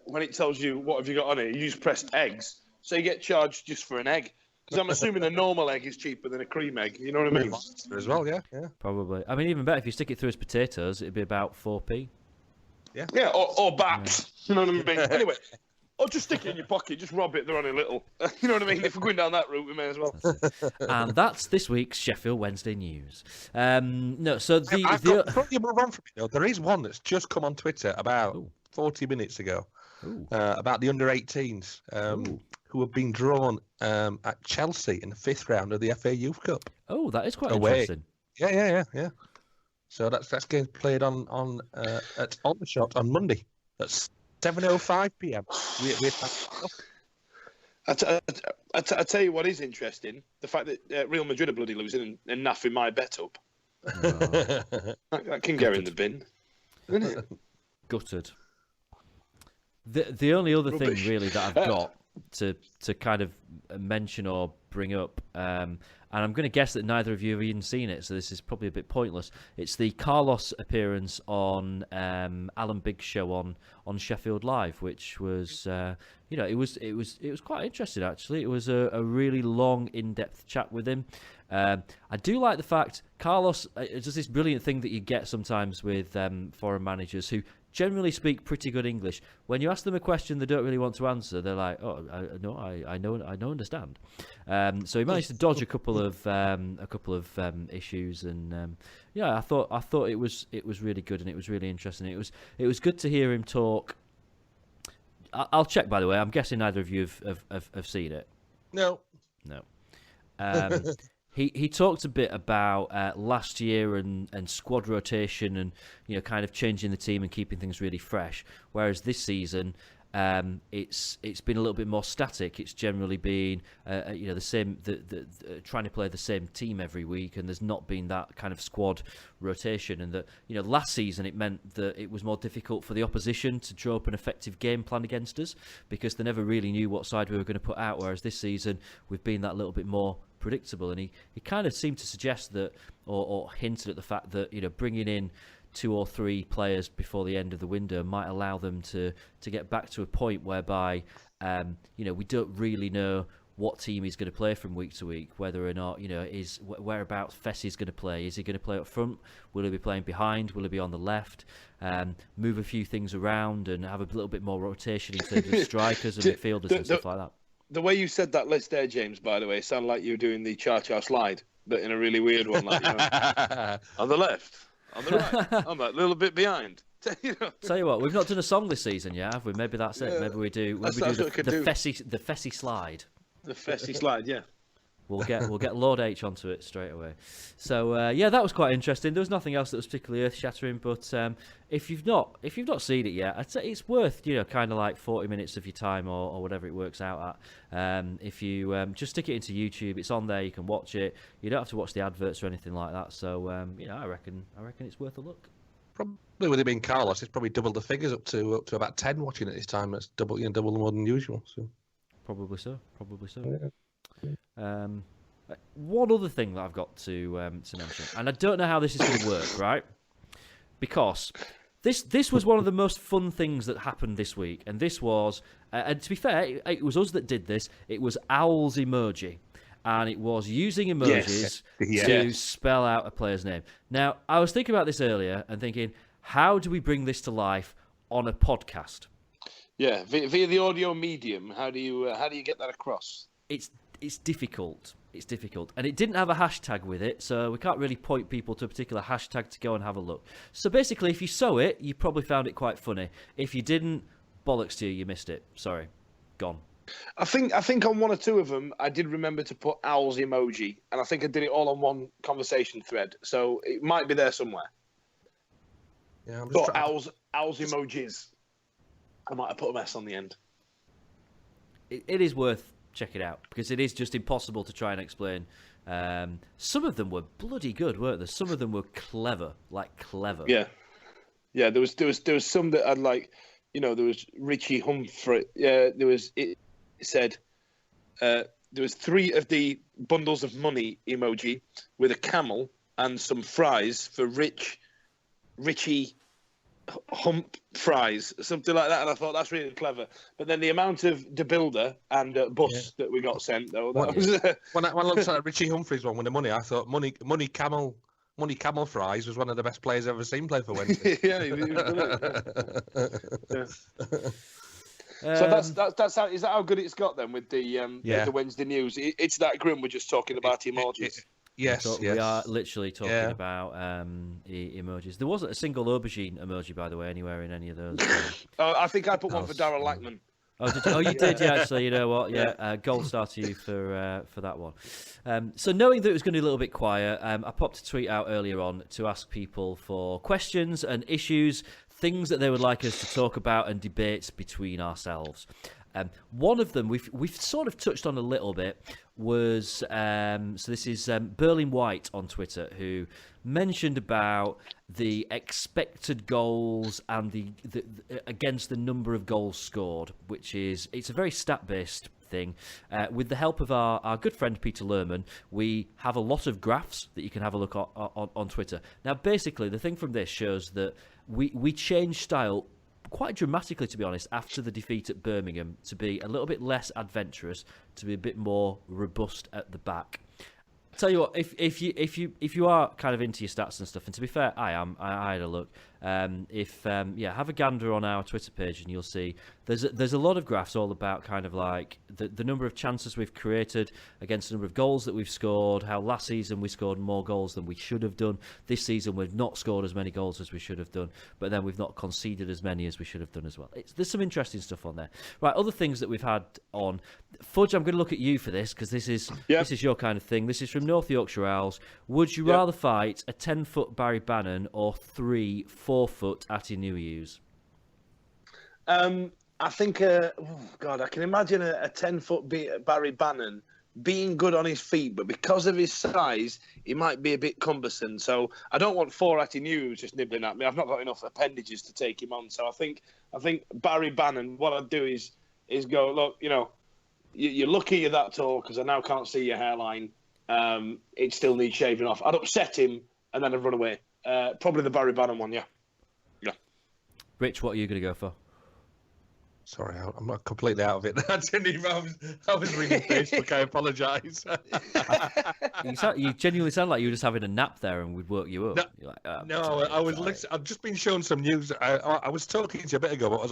when it tells you what have you got on it, you just press eggs, so you get charged just for an egg. Because I'm assuming a normal egg is cheaper than a cream egg. You know what I mean? As well, yeah. Probably. I mean, even better if you stick it through as potatoes, it'd be about 4p. Yeah, or baps. You know what I mean? Anyway, or just stick it in your pocket, just rob it. They're only little. You know what I mean? If we're going down that route, we may as well. And that's this week's Sheffield Wednesday news. Before you move on from it, there is one that's just come on Twitter about 40 minutes ago about the under-18s who have been drawn at Chelsea in the 5th round of the FA Youth Cup. Oh, that is quite interesting. Yeah. So that's getting played on at Aldershot on Monday at 7:05 p.m. I tell you what is interesting: the fact that Real Madrid are bloody losing and naffing my bet up. That can go in the bin, isn't it? Gutted. The only other thing really that I've got to kind of mention or bring up, and I'm going to guess that neither of you have even seen it, so this is probably a bit pointless. It's the Carlos appearance on Alan Bigg's show on Sheffield Live, which was it was quite interesting actually. It was a really long, in-depth chat with him. I do like the fact Carlos does this brilliant thing that you get sometimes with foreign managers who generally speak pretty good English. When you ask them a question they don't really want to answer, they're like, "Oh, I understand." So he managed to dodge a couple of issues, and I thought it was really good and it was really interesting. It was good to hear him talk. I'll check, by the way. I'm guessing neither of you have seen it. No. He talked a bit about last year and squad rotation and kind of changing the team and keeping things really fresh. Whereas this season, it's been a little bit more static. It's generally been the same, trying to play the same team every week, and there's not been that kind of squad rotation. And that last season it meant that it was more difficult for the opposition to draw up an effective game plan against us because they never really knew what side we were going to put out. Whereas this season we've been that little bit more predictable, and he kind of seemed to suggest that or hinted at the fact that bringing in 2 or 3 players before the end of the window might allow them to get back to a point whereby we don't really know what team he's going to play from week to week, whether or not is whereabouts Fessie's going to play. Is he going to play up front? Will he be playing behind? Will he be on the left? Move a few things around and have a little bit more rotation in terms of strikers and midfielders and stuff like that. The way you said that list there, James, by the way, sounded like you were doing the cha-cha slide, but in a really weird one. Like, on the left, on the right, I'm a little bit behind. Tell you what, we've not done a song this season yet, have we? Maybe that's it. Maybe we do. The Fessy slide. The Fessy slide, yeah. We'll get Lord H onto it straight away. So that was quite interesting. There was nothing else that was particularly earth-shattering, but if you've not seen it yet, I'd say it's worth kind of like 40 minutes of your time or whatever it works out at. If you just stick it into YouTube, it's on there. You can watch it. You don't have to watch the adverts or anything like that. So I reckon it's worth a look. probably with it being Carlos, it's probably doubled the figures up to about 10 watching at this time. That's double more than usual. So. Probably so. Yeah. One other thing that I've got to mention, and I don't know how this is going to work, right? Because this was one of the most fun things that happened this week, and this was, and to be fair, it was us that did this. It was Owl's emoji, and it was using emojis to spell out a player's name. Now, I was thinking about this earlier and thinking, how do we bring this to life on a podcast? Yeah, via the audio medium. How do you get that across? It's difficult. It's difficult. And it didn't have a hashtag with it, so we can't really point people to a particular hashtag to go and have a look. So basically, if you saw it, you probably found it quite funny. If you didn't, bollocks to you, you missed it. Sorry. Gone. I think on one or two of them, I did remember to put Owl's emoji, and I think I did it all on one conversation thread. So it might be there somewhere. Yeah, I'm just Owl's emojis. I might have put an S on the end. It is worth checking out because it is just impossible to try and explain. Some of them were bloody good, weren't there? Some of them were clever, like clever. Yeah. There was some that I'd like. There was Richie Humphrey. Yeah, it said there was 3 of the bundles of money emoji with a camel and some fries for Richie Hump fries, something like that, and I thought that's really clever. But then the amount of the builder and bus that we got sent, though, that was. When I looked at Richie Humphries one with the money, I thought money camel fries was one of the best players I've ever seen play for Wednesday. Yeah, he was brilliant. So that's how is that how good it's got then with the Wednesday news? It's that grim. We're just talking about emojis. Yes. We are literally talking about emojis. There wasn't a single aubergine emoji, by the way, anywhere in any of those. I think I put one for Darryl Lackman. Oh, you did, yeah. So you know what? Yeah, gold star to you for that one. So knowing that it was going to be a little bit quiet, I popped a tweet out earlier on to ask people for questions and issues, things that they would like us to talk about, and debates between ourselves. One of them we've sort of touched on a little bit was so this is Berlin White on Twitter, who mentioned about the expected goals and the against the number of goals scored, which it's a very stat based thing. With the help of our good friend Peter Lerman, we have a lot of graphs that you can have a look on Twitter. Now, basically, the thing from this shows that we changed style quite dramatically, to be honest, after the defeat at Birmingham, to be a little bit less adventurous, to be a bit more robust at the back. Tell you what, if you are kind of into your stats and stuff, and to be fair, I am. I had a look. Have a gander on our Twitter page, and you'll see there's a lot of graphs all about kind of like the number of chances we've created against the number of goals that we've scored. How last season we scored more goals than we should have done. This season we've not scored as many goals as we should have done, but then we've not conceded as many as we should have done as well. There's some interesting stuff on there. Right, other things that we've had on Fudge. I'm going to look at you for this because this is your kind of thing. This is from North Yorkshire Owls. Would you rather fight a 10-foot Barry Bannon or 3 4-foot Atty Nuhius? I think, I can imagine a 10-foot Barry Bannon being good on his feet, but because of his size, he might be a bit cumbersome. So I don't want 4 Atty Nuhius just nibbling at me. I've not got enough appendages to take him on. So I think Barry Bannon, what I'd do is go, look, you're lucky you're that tall because I now can't see your hairline. It still needs shaving off. I'd upset him and then I'd run away. Probably the Barry Bannon one, yeah. Rich, what are you going to go for? Sorry, I'm not completely out of it. I was reading Facebook. I apologise. You genuinely sound like you were just having a nap there, and we'd woke you up. I've just been shown some news. I was talking to you a bit ago, but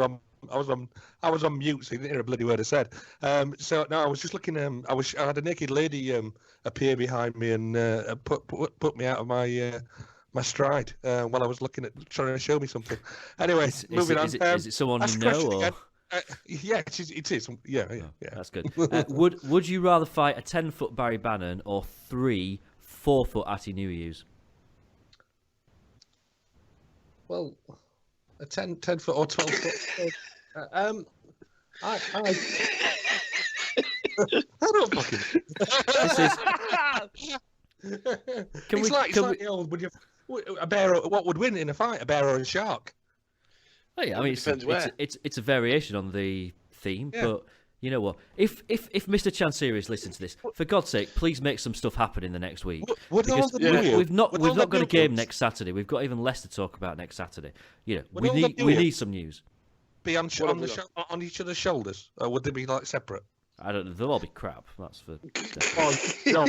I was on mute, so you didn't hear a bloody word I said. I was just looking. I had a naked lady appear behind me and put me out of my stride while I was looking at trying to show me something. Anyway, moving on. Is it someone you know? Or? Yeah, it is. Yeah. That's good. Would you rather fight a 10-foot Barry Bannon or 3 4-foot Atty Nuhius? Well, a 10-foot or 12-foot. I don't fucking. This is. It's like the old. A bear. What would win in a fight? A bear or a shark? Oh, yeah, I mean, Depends where. it's a variation on the theme, Yeah. but you know what? If Mr. Chansiri listens to this, for God's sake, please make some stuff happen in the next week. Would all Because the Blues- we've not would all got the a game Blues next Saturday. We've got even less to talk about next Saturday. You know, Would we all the need Blues- some news. be on What have we on each other's shoulders, or would they be like separate? I don't know. They'll all be crap. That's for. It'll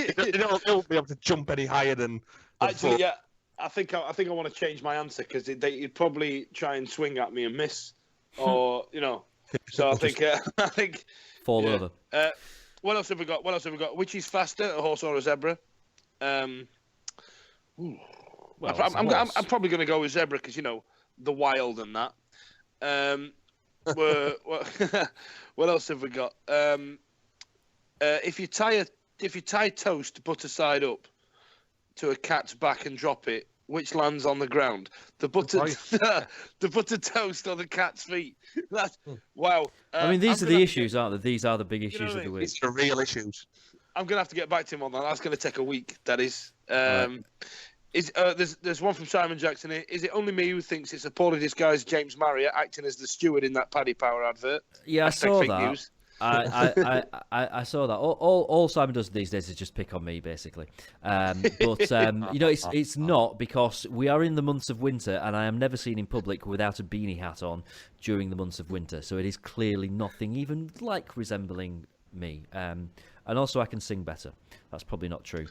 be able to jump any higher than. Actually, yeah, I think I want to change my answer because you'd probably try and swing at me and miss, or you know. So I think Fall yeah. over. What else have we got? Which is faster, a horse or a zebra? Well, I'm probably going to go with zebra because you know the wild and that. What else have we got? If you tie toast butter side up to a cat's back and drop it, which lands on the ground? The buttered toast or the cat's feet? That's wow. I mean, these are the issues, aren't they? These are the big issues of the week. These are real issues. I'm going to have to get back to him on that. That's going to take a week. That is. Right. There's one from Simon Jackson here. Is it only me who thinks it's a poorly disguised James Marriott acting as the steward in that Paddy Power advert? Yeah, I saw Fake that. news. I saw that. All Simon does these days is just pick on me, basically. But you know, it's not, because we are in the months of winter, and I am never seen in public without a beanie hat on during the months of winter. So it is clearly nothing even like resembling me. And also, I can sing better. That's probably not true.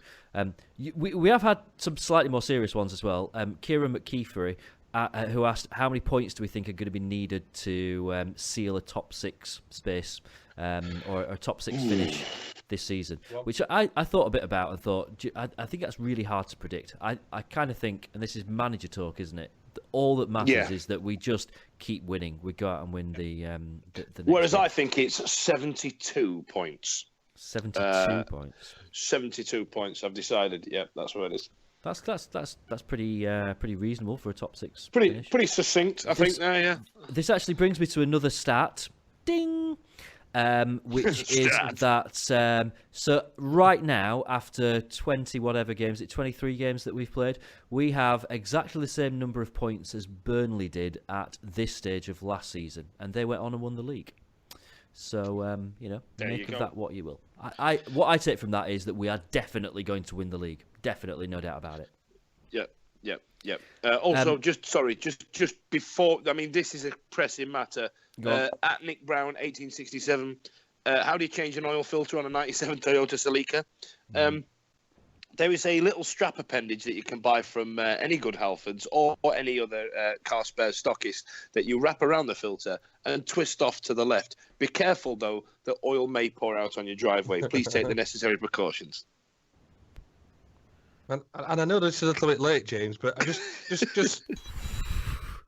We have had some slightly more serious ones as well. Kieran McKeefery, who asked how many points do we think are going to be needed to seal a top six space or a top six finish this season, which I thought a bit about and thought, I think that's really hard to predict. I kind of think, and this is manager talk, isn't it? All that matters is that we just keep winning. We go out and win the next Whereas game. I think it's 72 points. 72 points. 72 points. I've decided. Yeah, that's what it is. That's pretty reasonable for a top six. Pretty finish. succinct, I think. Yeah. This actually brings me to another stat. Ding. Which is that so right now, after 20 whatever games, 23 games that we've played, we have exactly the same number of points as Burnley did at this stage of last season, and they went on and won the league. So you know, make of that what you will. What I take from that is that we are definitely going to win the league. Definitely, no doubt about it. Yep. Also, just before, I mean, this is a pressing matter. At Nick Brown, 1867, how do you change an oil filter on a 97 Toyota Celica? There is a little strap appendage that you can buy from any good Halfords or any other car spare stockist that you wrap around the filter and twist off to the left. Be careful, though, that oil may pour out on your driveway. Please take the necessary precautions. And I know this is a little bit late, James, but I just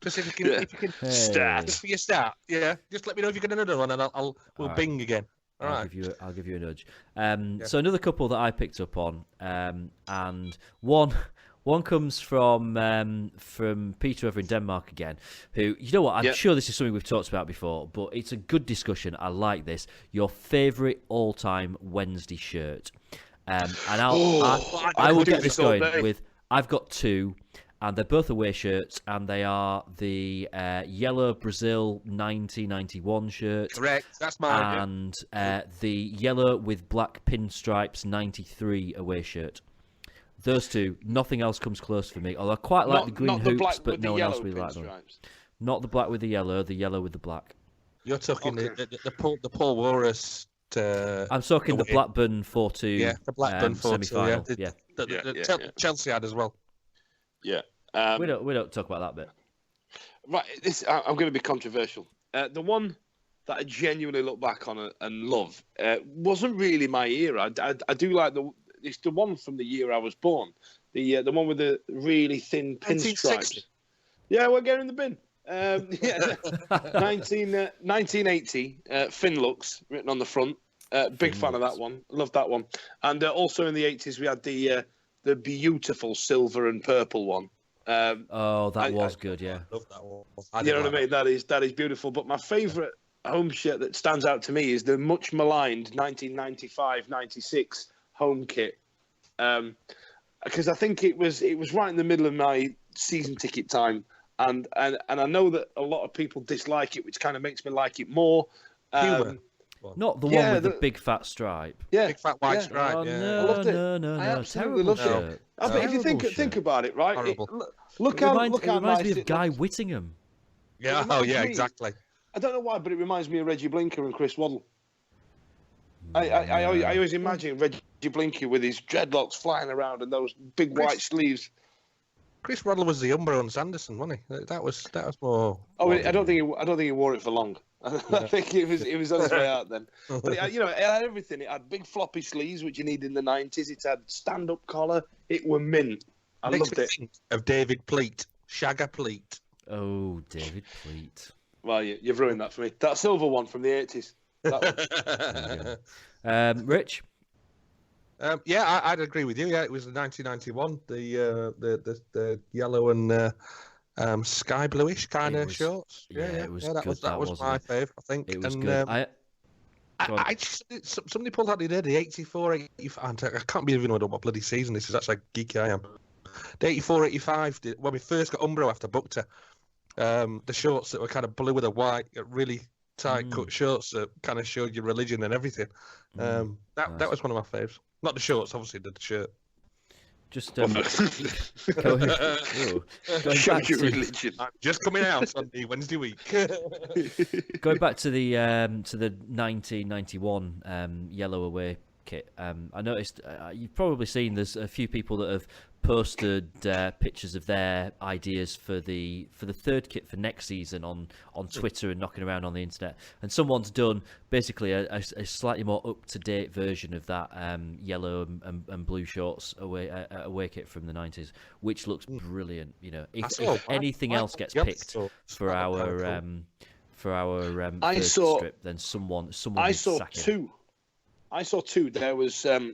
if you can Start. just for your start, yeah. Just let me know if you get another one, and we'll bing again. All right. I'll give you a nudge. So another couple that I picked up on, and one comes from Peter over in Denmark again, who, you know what, I'm sure this is something we've talked about before, but it's a good discussion. I like this. Your favourite all-time Wednesday shirt. And I will get this going with, I've got two, and they're both away shirts, and they are the yellow Brazil 1991 shirt. Correct, that's mine. And the yellow with black pinstripes 93 away shirt. Those two, nothing else comes close for me. Although I quite like the green hoops, but no one else really likes them. Not the black with the yellow with the black. You're talking the Paul Walrus. I'm talking the Blackburn 4-2. Yeah, the Blackburn 4-2 semi-final. Yeah. The Chelsea had as well. Yeah. We don't talk about that bit. Right. I'm going to be controversial. The one that I genuinely look back on and love wasn't really my era. I do like it's the one from the year I was born. The one with the really thin pinstripes. Yeah, we'll get in the bin. 1980, Finlux written on the front. Big fan of that one. Love that one. And also in the 80s, we had the beautiful silver and purple one. That was good, yeah. Love that one. You know what I mean? That is beautiful. But my favourite home shirt that stands out to me is the much maligned 1995-96 home kit. because I think it was right in the middle of my season ticket time, and I know that a lot of people dislike it, which kind of makes me like it more. Humour. Not the Yeah, one with the the- big fat stripe. Yeah, Big fat white yeah. stripe. Oh, yeah. no, I loved it. no, I terrible absolutely loved shirt. it. I mean, if you Terrible think shirt. about it, right? Horrible. Look It how reminds nice me of it Guy looks. Whittingham. Yeah. It Oh, reminds yeah. me- Exactly. I don't know why, but it reminds me of Reggie Blinker and Chris Waddle. I always imagine Reggie Blinker with his dreadlocks flying around and those big white sleeves. Chris Waddle was the Umbro and Sanderson, wasn't he? That was more. Oh, I don't think he wore it for long. I think it was on his way out then. But it had everything. It had big floppy sleeves, which you need in the 90s. It had stand-up collar. It were mint. I Makes loved me it. think of David Pleat, Shagger Pleat. Oh, David Pleat. Well, you've ruined that for me. That silver one from the 80s. That one. Rich? Yeah, I'd agree with you. Yeah, it was the 1991, the yellow and sky bluish kind It of was- shorts. yeah, it was that good, was that, my wasn't it? favourite, I think. It was and, good. Go on. I just, somebody pulled out the other day, the 84, 85. I can't believe you know what bloody season this is. That's how geeky I am. The 84, 85, when we first got Umbro after Buckter, the shorts that were kind of blue with a white, really tight cut shorts that kind of showed your religion and everything. That was one of my faves. Not the shorts, obviously, the shirt. Just going back Shows your to, religion. I'm just coming out on the Wednesday week. going back to the 1991 yellow away kit. I noticed you've probably seen there's a few people that have posted pictures of their ideas for the third kit for next season on Twitter and knocking around on the internet. And someone's done basically a slightly more up to date version of that yellow and blue shorts away kit from the 90s, which looks brilliant. You know, if anything else gets picked for our third strip, then someone I needs to saw sack it. two. I saw two. There was one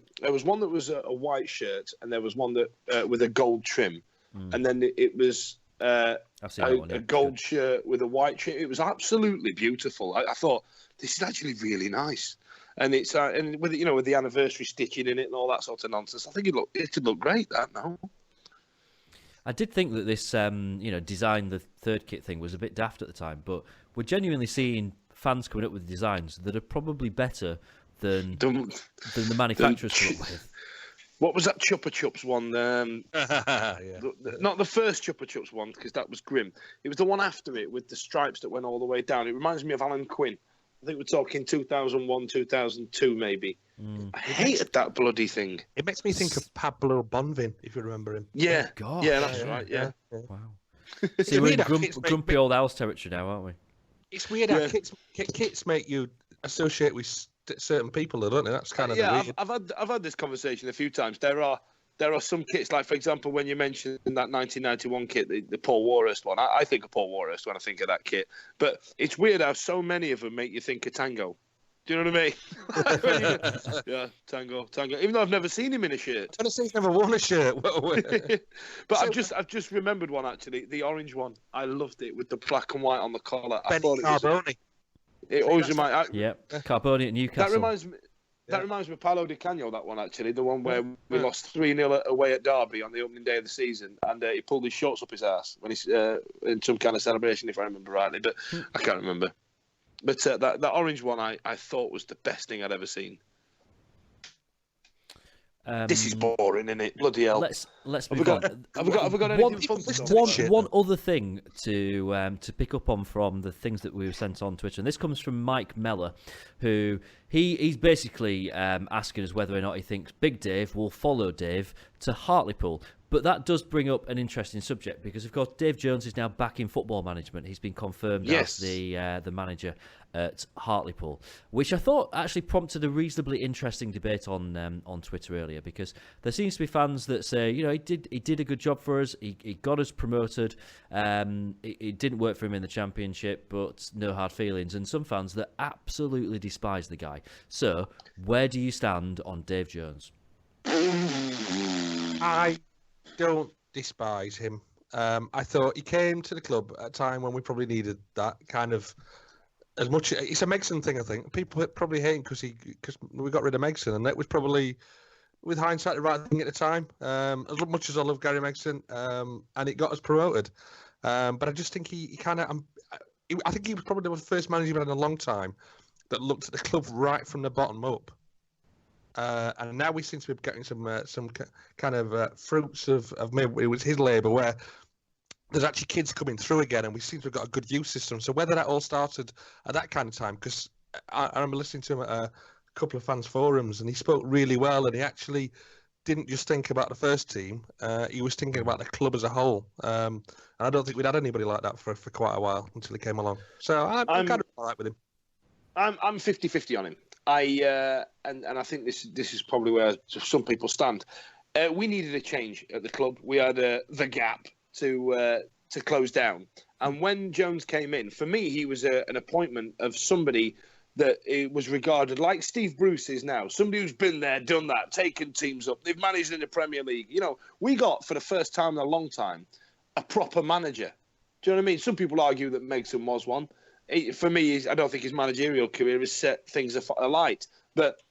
that was a white shirt, and there was one that with a gold trim, and then it was I've seen that one, a yeah. gold shirt with a white trim. It was absolutely beautiful. I thought this is actually really nice, and it's and with with the anniversary stitching in it and all that sort of nonsense. I think it could look great. That now. I did think that this, design the third kit thing was a bit daft at the time, but we're genuinely seeing fans coming up with designs that are probably better than the manufacturers come up with. What was that Chupa Chups one? Yeah. Not the first Chupa Chups one, because that was grim. It was the one after it with the stripes that went all the way down. It reminds me of Alan Quinn. I think we're talking 2001, 2002 maybe. I hated that bloody thing. It makes me think of Pablo Bonvin, if you remember him. Yeah, gosh. yeah, that's right, yeah. Wow. See, we're in weird how kids grumpy old house territory now, aren't we? It's weird how kits make you associate with certain people, though, don't they? That's kind of weird. I've had this conversation a few times. There are some kits, like, for example, when you mentioned that 1991 kit, the Paul Warhurst one. I think of Paul Warhurst when I think of that kit. But it's weird how so many of them make you think of Tango. Do you know what I mean? Yeah, Tango. Even though I've never seen him in a shirt. Tennessee's never worn a shirt. But I've just remembered one, actually, the orange one. I loved it with the black and white on the collar. I Benny thought Carboni. it always reminds. Yep. Carboni at Newcastle. That reminds me. That reminds me of Paolo Di Canio, that one, actually. The one where we lost 3-0 away at Derby on the opening day of the season, and he pulled his shorts up his ass when he's in some kind of celebration, if I remember rightly, but I can't remember. But that orange one I thought was the best thing I'd ever seen. This is boring, isn't it? Bloody hell. Let's move on. Have we got anything fun to talk? One other thing to pick up on from the things that we were sent on Twitter, and this comes from Mike Meller, who he's basically asking us whether or not he thinks Big Dave will follow Dave to Hartlepool. But that does bring up an interesting subject because, of course, Dave Jones is now back in football management. He's been confirmed as the manager at Hartlepool, which I thought actually prompted a reasonably interesting debate on Twitter earlier, because there seems to be fans that say, he did a good job for us. He got us promoted. It didn't work for him in the Championship, but no hard feelings. And some fans that absolutely despise the guy. So, where do you stand on Dave Jones? I don't despise him. I thought he came to the club at a time when we probably needed that kind of, as much. It's a Megson thing, I think. People probably hate him because we got rid of Megson, and that was probably with hindsight, the right thing at the time. As much as I love Gary Megson, and it got us promoted. But I just think he kind of, I think he was probably the first manager in a long time that looked at the club right from the bottom up. And now we seem to be getting some kind of fruits of maybe it was his labour, where there's actually kids coming through again, and we seem to have got a good youth system. So whether that all started at that kind of time, because I remember listening to him at a couple of fans forums, and he spoke really well, and he actually didn't just think about the first team. He was thinking about the club as a whole. And I don't think we'd had anybody like that for quite a while until he came along. So I'm kind of all right with him. I'm 50-50 on him. And I think this is probably where some people stand. We needed a change at the club. We had the gap to close down. And when Jones came in, for me, he was an appointment of somebody that it was regarded like Steve Bruce is now, somebody who's been there, done that, taken teams up. They've managed in the Premier League. You know, we got, for the first time in a long time, a proper manager. Do you know what I mean? Some people argue that Megson was one. For me, I don't think his managerial career has set things alight. But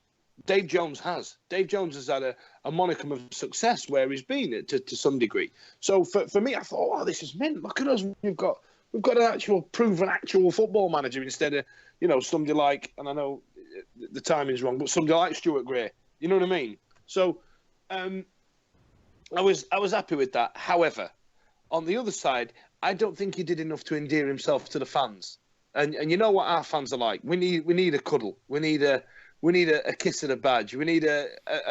Dave Jones has. Dave Jones has had a monicum of success where he's been to some degree. So for me, I thought, oh, this is mint. Look at us. We've got an actual proven actual football manager instead of, you know, somebody like, and I know the timing's wrong, but somebody like Stuart Gray. You know what I mean? So I was happy with that. However, on the other side, I don't think he did enough to endear himself to the fans. And you know what our fans are like. We need a cuddle. We need a kiss and a badge. We need a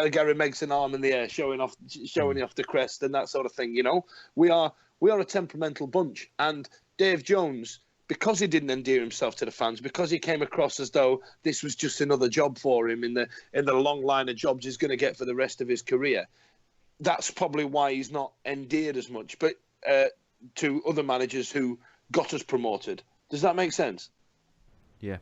Gary Megson arm in the air showing off the crest and that sort of thing. You know, we are a temperamental bunch. And Dave Jones, because he didn't endear himself to the fans, because he came across as though this was just another job for him in the long line of jobs he's going to get for the rest of his career, that's probably why he's not endeared as much. But to other managers who got us promoted. Does that make sense? Yeah,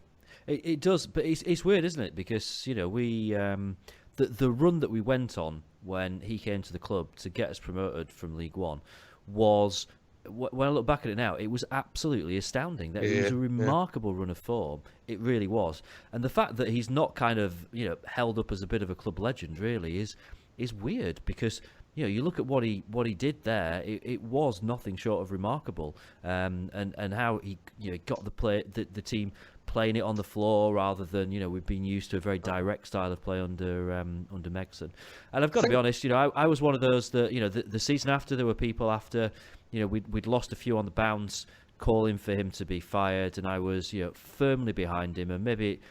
it does. But it's weird, isn't it? Because, you know, we the run that we went on when he came to the club to get us promoted from League One was, when I look back at it now, it was absolutely astounding. It was a remarkable run of form. It really was. And the fact that he's not kind of, you know, held up as a bit of a club legend really is weird, because, you know, you look at what he did there. It was nothing short of remarkable, and how he, you know, got the team playing it on the floor rather than, you know, we've been used to a very direct style of play under Megson. And I've got to be honest, you know, I was one of those that, you know, the season after, there were people after, you know, we'd lost a few on the bounce, calling for him to be fired, and I was, you know, firmly behind him, and maybe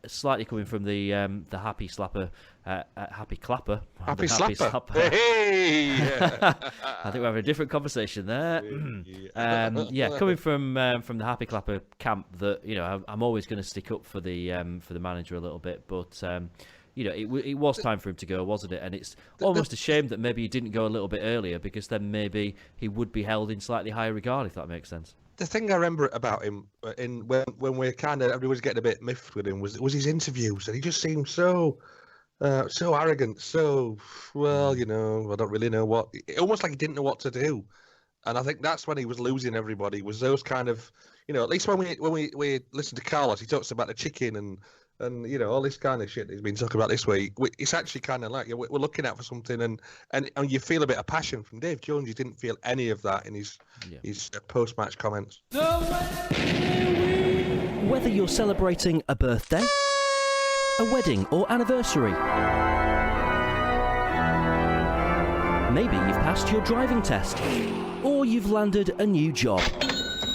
slightly coming from the happy slapper, happy clapper. Happy slapper. Hey! I think we're having a different conversation there. Coming from the happy clapper camp, that, you know, I'm always going to stick up for the manager a little bit, but. You know, it was time for him to go, wasn't it? And it's almost a shame that maybe he didn't go a little bit earlier, because then maybe he would be held in slightly higher regard, if that makes sense. The thing I remember about him, when we're kind of, everybody's getting a bit miffed with him, was his interviews, and he just seemed so arrogant, so, well, you know, I don't really know what, almost like he didn't know what to do. And I think that's when he was losing everybody, was those kind of, you know, at least when we listen to Carlos, he talks about the chicken and you know, all this kind of shit that he's been talking about this week. It's actually kind of like, we're looking out for something, and you feel a bit of passion from Dave Jones. You didn't feel any of that in his post-match comments. Whether you're celebrating a birthday, a wedding or anniversary, maybe you've passed your driving test, or you've landed a new job.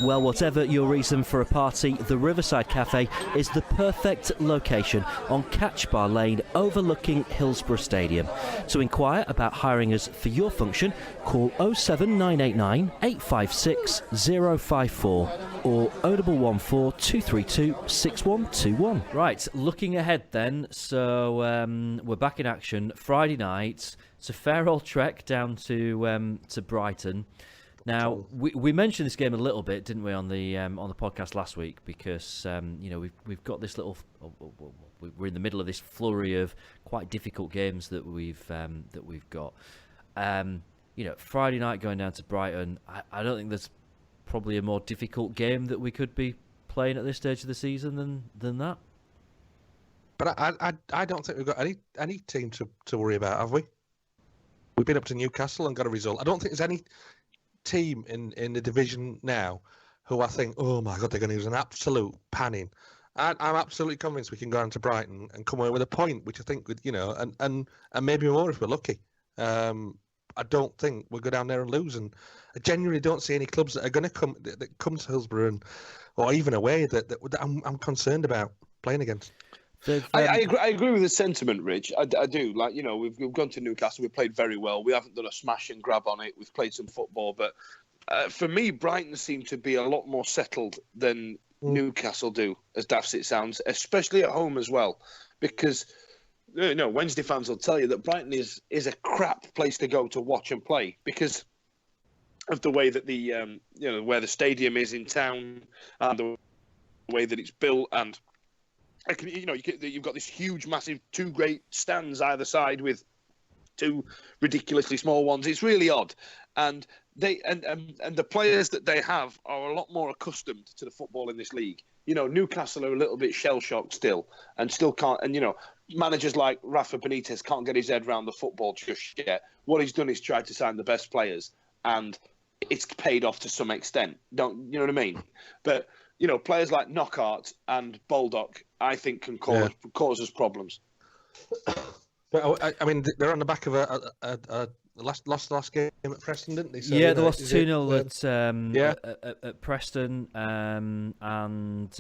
Well, whatever your reason for a party, the Riverside Cafe is the perfect location on Catch Bar Lane overlooking Hillsborough Stadium. To inquire about hiring us for your function, call 07989 856 054 or 0114 232 6121. Right, looking ahead then, so we're back in action Friday night. It's a fair old trek down to Brighton. Now, we mentioned this game a little bit, didn't we, on the podcast last week? Because you know, we've got this little, we're in the middle of this flurry of quite difficult games that we've got. You know, Friday night going down to Brighton. I don't think there's probably a more difficult game that we could be playing at this stage of the season than that. But I don't think we've got any team to worry about, have we? We've been up to Newcastle and got a result. I don't think there's any team in the division now who I think, oh my God, they're going to use an absolute panning. I'm absolutely convinced we can go down to Brighton and come away with a point, which I think, and maybe more if we're lucky. I don't think we'll go down there and lose, and I genuinely don't see any clubs that are going to come to Hillsborough or even away that I'm concerned about playing against. I agree with the sentiment, Rich. I do. Like, we've gone to Newcastle. We played very well. We haven't done a smash and grab on it. We've played some football, but for me, Brighton seem to be a lot more settled than Newcastle do, as daft as it sounds, especially at home as well, because Wednesday fans will tell you that Brighton is a crap place to go to watch and play because of the way that the where the stadium is in town and the way that it's built, and you've got this huge, massive, two great stands either side with two ridiculously small ones. It's really odd, and the players that they have are a lot more accustomed to the football in this league. Newcastle are a little bit shell-shocked still, and still can't. And managers like Rafa Benitez can't get his head around the football just yet. What he's done is tried to sign the best players, and it's paid off to some extent. Don't you know what I mean? But players like Knockaert and Baldock, I think, can cause us problems. But I mean, they're on the back of a last game at Preston, didn't they? So, they lost 2-0 at Preston, and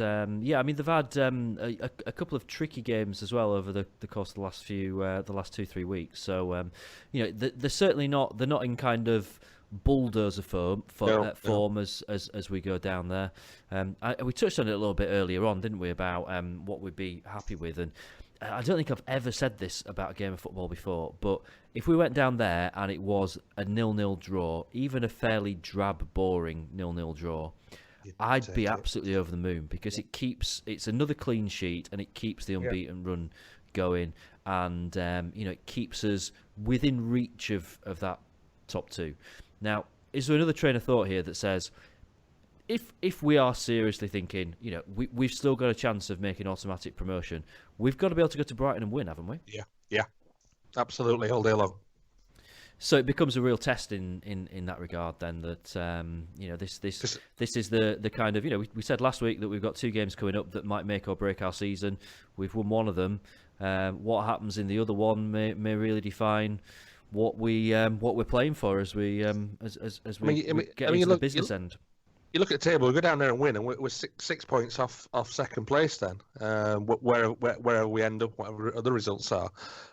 I mean they've had a couple of tricky games as well over the course of the last 2-3 weeks. So they're certainly not in kind of bulldozer form as we go down there. We touched on it a little bit earlier on, didn't we, about what we'd be happy with, and I don't think I've ever said this about a game of football before, but if we went down there and it was a 0-0 draw, even a fairly drab, boring 0-0 draw, I'd be absolutely over the moon, because it's another clean sheet and it keeps the unbeaten run going, and it keeps us within reach of that top two. Now, is there another train of thought here that says, if we are seriously thinking, we've still got a chance of making automatic promotion, we've got to be able to go to Brighton and win, haven't we? Yeah, absolutely, all day long. So it becomes a real test in that regard, then, that this is the kind of, we said last week that we've got 2 games coming up that might make or break our season. We've won one of them. What happens in the other one may really define what we're playing for as we get into the business end. You look at the table, we go down there and win, and we're 6 points off second place then, where we end up, whatever other results are.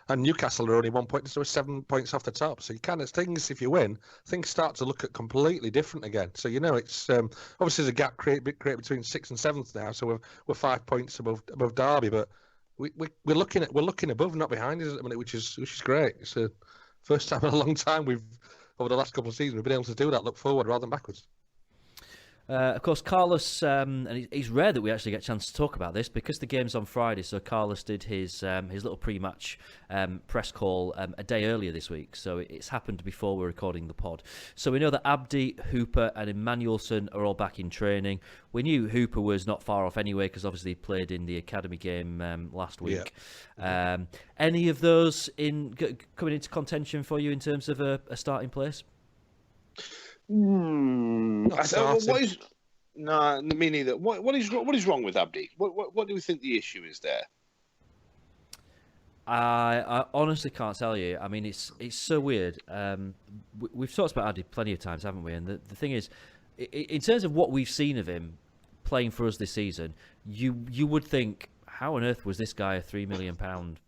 And Newcastle are only 1 point, so we're 7 points off the top. So you kind of things, if you win, things start to look at completely different again. So it's obviously there's a gap created between 6th and 7th now. So we're 5 points above Derby, but we're looking above, not behind us at the minute, which is great. It's the first time in a long time over the last couple of seasons we've been able to do that, look forward rather than backwards. Of course, Carlos, and it's rare that we actually get a chance to talk about this because the game's on Friday, so Carlos did his little pre-match press call a day earlier this week, so it's happened before we're recording the pod. So we know that Abdi, Hooper and Emmanuelson are all back in training. We knew Hooper was not far off anyway because obviously he played in the academy game last week. Yeah. Any of those coming into contention for you in terms of a starting place? Me neither. What is wrong with Abdi? What do we think the issue is there? I honestly can't tell you. I mean, it's so weird. We've talked about Abdi plenty of times, haven't we? And the thing is, in terms of what we've seen of him playing for us this season, you would think, how on earth was this guy a £3 million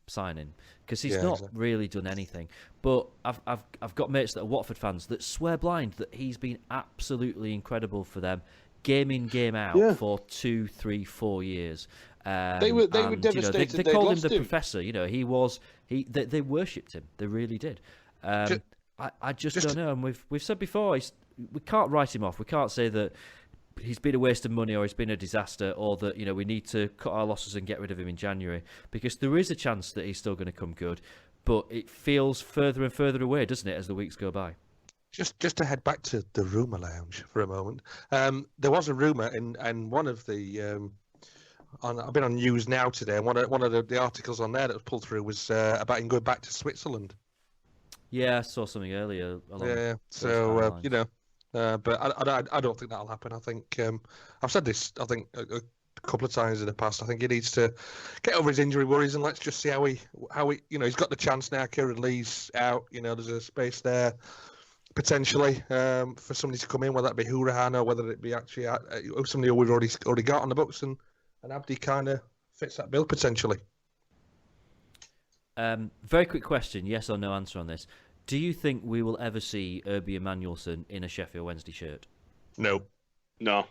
signing? Because he's not really done anything. But I've got mates that are Watford fans that swear blind that he's been absolutely incredible for them, game in, game out for 2, 3, 4 years. They were devastated. They called him the professor. They worshipped him. They really did. I just don't know. And we've said before, we can't write him off. We can't say that he's been a waste of money or he's been a disaster or that we need to cut our losses and get rid of him in January, because there is a chance that he's still going to come good, but it feels further and further away, doesn't it, as the weeks go by? Just to head back to the rumour lounge for a moment, there was a rumour in one of the I've been on News Now today, and one of the articles on there that was pulled through was about him going back to Switzerland. Yeah, I saw something earlier. Yeah, so but I don't think that'll happen. I think I've said this. I think a couple of times in the past. I think he needs to get over his injury worries and let's just see how he he's got the chance now. Kieran Lee's out. There's a space there potentially for somebody to come in, whether that be Hourihane or whether it be actually somebody who we've already got on the books, and Abdi kind of fits that bill potentially. Very quick question, yes or no answer on this. Do you think we will ever see Irby Emanuelson in a Sheffield Wednesday shirt? No. No,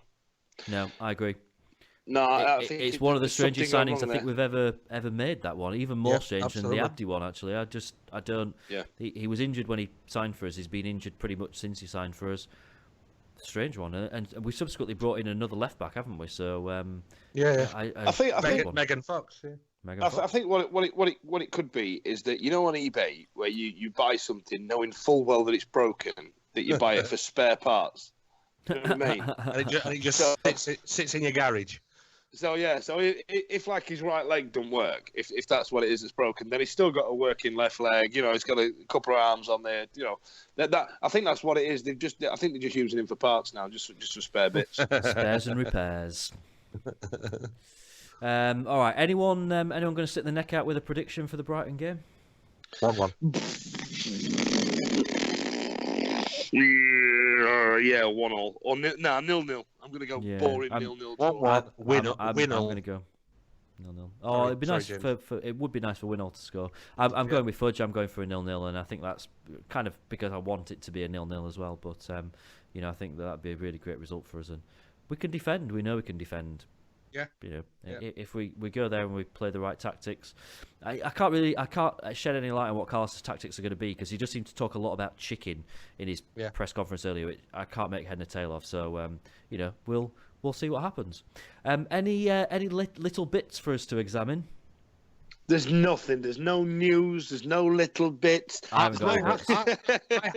I agree. No, I think it's one of the strangest signings I think there. we've ever made. That one, even more strange absolutely. than the Abdi one. Actually, I don't. Yeah. He was injured when he signed for us. He's been injured pretty much since he signed for us. Strange one, and we subsequently brought in another left back, haven't we? So I think Megan Fox. Yeah. I think what it could be is that on eBay where you buy something knowing full well that it's broken, that you buy it for spare parts. You know what I mean? and it just sits in your garage. So if like his right leg don't work, if that's what it is that's broken, then he's still got a working left leg. He's got a couple of arms on there. That I think that's what it is. I think they're just using him for parts now, just for spare bits. Spares and repairs. All right. Anyone going to stick the neck out with a prediction for the Brighton game? 1-1. Yeah, 1-1 or 0-0. I'm going to go boring 0-0. 1-1. I'm going to go 0-0. Oh, it'd be nice for it would be nice for Winnall to score. I'm going with Fudge. I'm going for a 0-0, and I think that's kind of because I want it to be a 0-0 as well. But I think that'd be a really great result for us, and we can defend. We know we can defend. Yeah. If we go there and we play the right tactics, I can't shed any light on what Carlos's tactics are going to be because he just seemed to talk a lot about chicken in his press conference earlier, which I can't make head and tail of. So we'll see what happens. Any little bits for us to examine? There's nothing. There's no news. There's no little bits. I haven't got I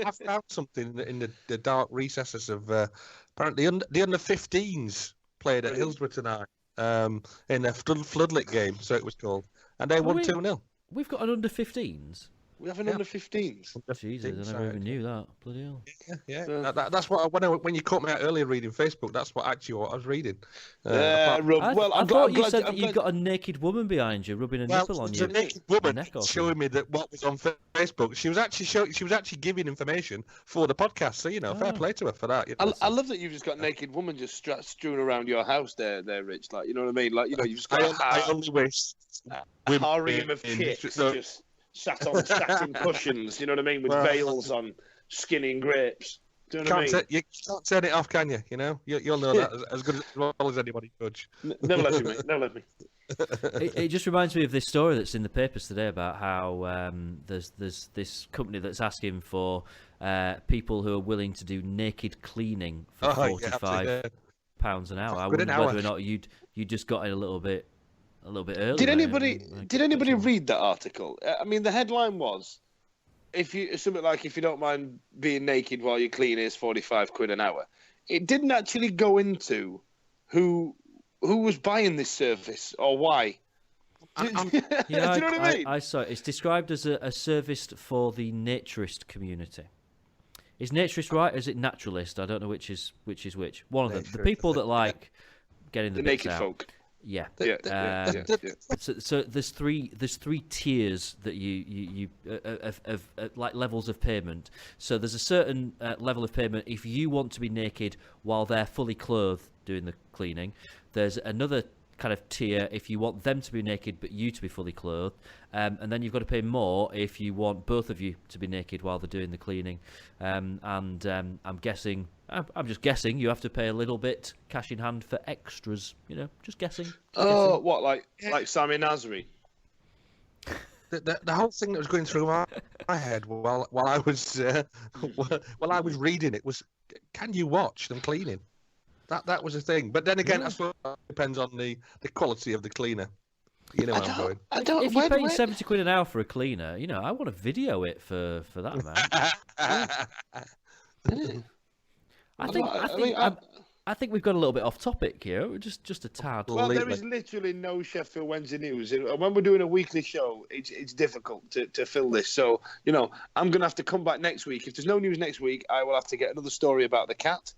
have found something in the dark recesses of apparently the under-15s played at Hillsborough tonight. In a floodlit game, so it was called, and they won 2-0. We've got an under-15s. We have an under-15s. Jesus, I never even knew that. Bloody hell. Yeah. That's what when you caught me out earlier reading Facebook. That's what I was reading. I thought you said that you've got a naked woman behind you, rubbing a nipple on you. A naked woman showing me that what was on Facebook. She was actually giving information for the podcast. So fair play to her for that. I love that you've just got naked woman just strewn around your house there, Rich. Like you know what I mean? Like you've just got. I only wish a harem of chicks just sat on satin cushions. You know what I mean? With veils on, skinning grapes. Do you know what I mean? You can't turn it off, can you? You'll know that as good as well as anybody could. Never let me, mate. Never let me. It just reminds me of this story that's in the papers today about how there's this company that's asking for people who are willing to do naked cleaning for £45 an hour. I wonder whether or not you'd just got in a little bit early. Did anybody read that article? I mean, the headline was, if you don't mind being naked while you clean, it's £45 an hour. It didn't actually go into who was buying this service or why. Do you know what I mean? I saw it. It's described as a service for the naturist community. Is naturist right or is it naturalist? I don't know which is which. One of them. The people that like getting the bits naked out. folk. Yeah. So there's three tiers that you of like levels of payment. So there's a certain level of payment if you want to be naked while they're fully clothed doing the cleaning. There's another kind of tier if you want them to be naked but you to be fully clothed, and then you've got to pay more if you want both of you to be naked while they're doing the cleaning. I'm just guessing you have to pay a little bit cash in hand for extras. Just guessing. What like Sami Nasri? The whole thing that was going through my head while I was reading it was, can you watch them cleaning? That was the thing. But then again, I suppose it depends on the quality of the cleaner. You know where I'm going. If you're paying £70 an hour for a cleaner, I want to video it for that amount. I think we've got a little bit off topic here, just a tad. Well, there is literally no Sheffield Wednesday news. And when we're doing a weekly show, it's difficult to fill this. So, I'm going to have to come back next week. If there's no news next week, I will have to get another story about the cat.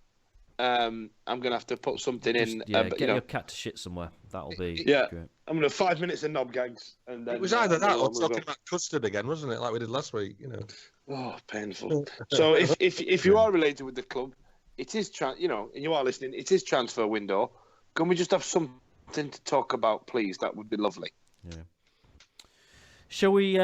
I'm going to have to put something in. Get your cat to shit somewhere. That'll be great. I'm going to 5 minutes of knob gags. And then, it was either that or talking about custard again, wasn't it? Like we did last week, Oh, painful. So if you are related with the club, it is, and you are listening, it is transfer window. Can we just have something to talk about, please? That would be lovely. Yeah. Shall we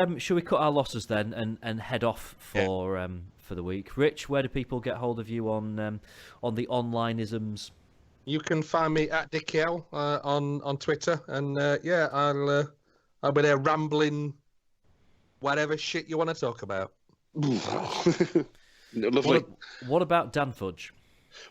cut our losses then and head off for the week? Rich, where do people get hold of you on the online-isms? You can find me at Dickie L on Twitter, and I'll be there rambling whatever shit you want to talk about. Lovely. What about Dan Fudge?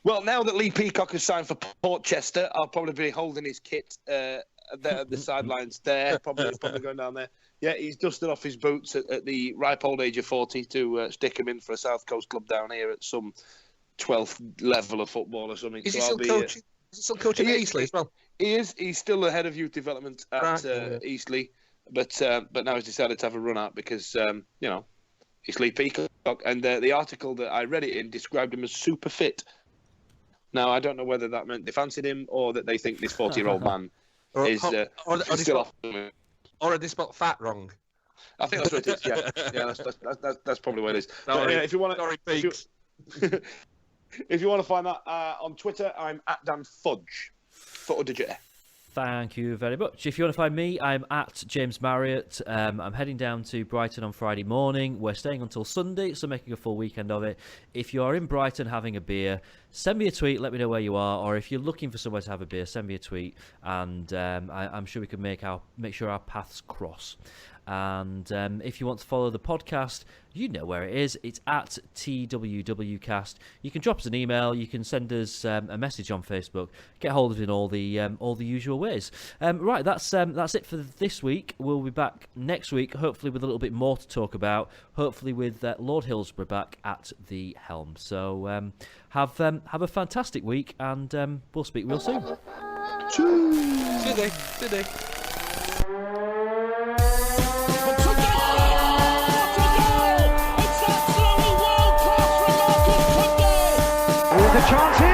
Well, now that Lee Peacock has signed for Portchester, I'll probably be holding his kit there at the sidelines there, probably going down there. Yeah, he's dusted off his boots at the ripe old age of 40 to stick him in for a South Coast club down here at some 12th level of football or something. Is he still coaching? Is he still coaching at Eastleigh as well? He is. He's still the head of youth development at Eastleigh, but now he's decided to have a run out because it's Lee Peacock, and the article that I read it in described him as super fit. Now, I don't know whether that meant they fancied him or that they think this 40-year-old man is still off. Or are they spelled fat wrong? I think that's what it is, yeah. That's probably what it is. Sorry, if you want to find that on Twitter, I'm at Dan Fudge. Digit. Thank you very much. If you want to find me, I'm at James Marriott. I'm heading down to Brighton on Friday morning. We're staying until Sunday, so making a full weekend of it. If you are in Brighton having a beer, send me a tweet, let me know where you are, or if you're looking for somewhere to have a beer, send me a tweet, and I'm sure we can make sure our paths cross. And if you want to follow the podcast, you know where it is. It's at TWWcast. You can drop us an email. You can send us a message on Facebook. Get hold of it in all the usual ways. Right, that's it for this week. We'll be back next week, hopefully with a little bit more to talk about. Hopefully with Lord Hillsborough back at the helm. So have a fantastic week, and we'll speak real soon. Today. Here's a chance here.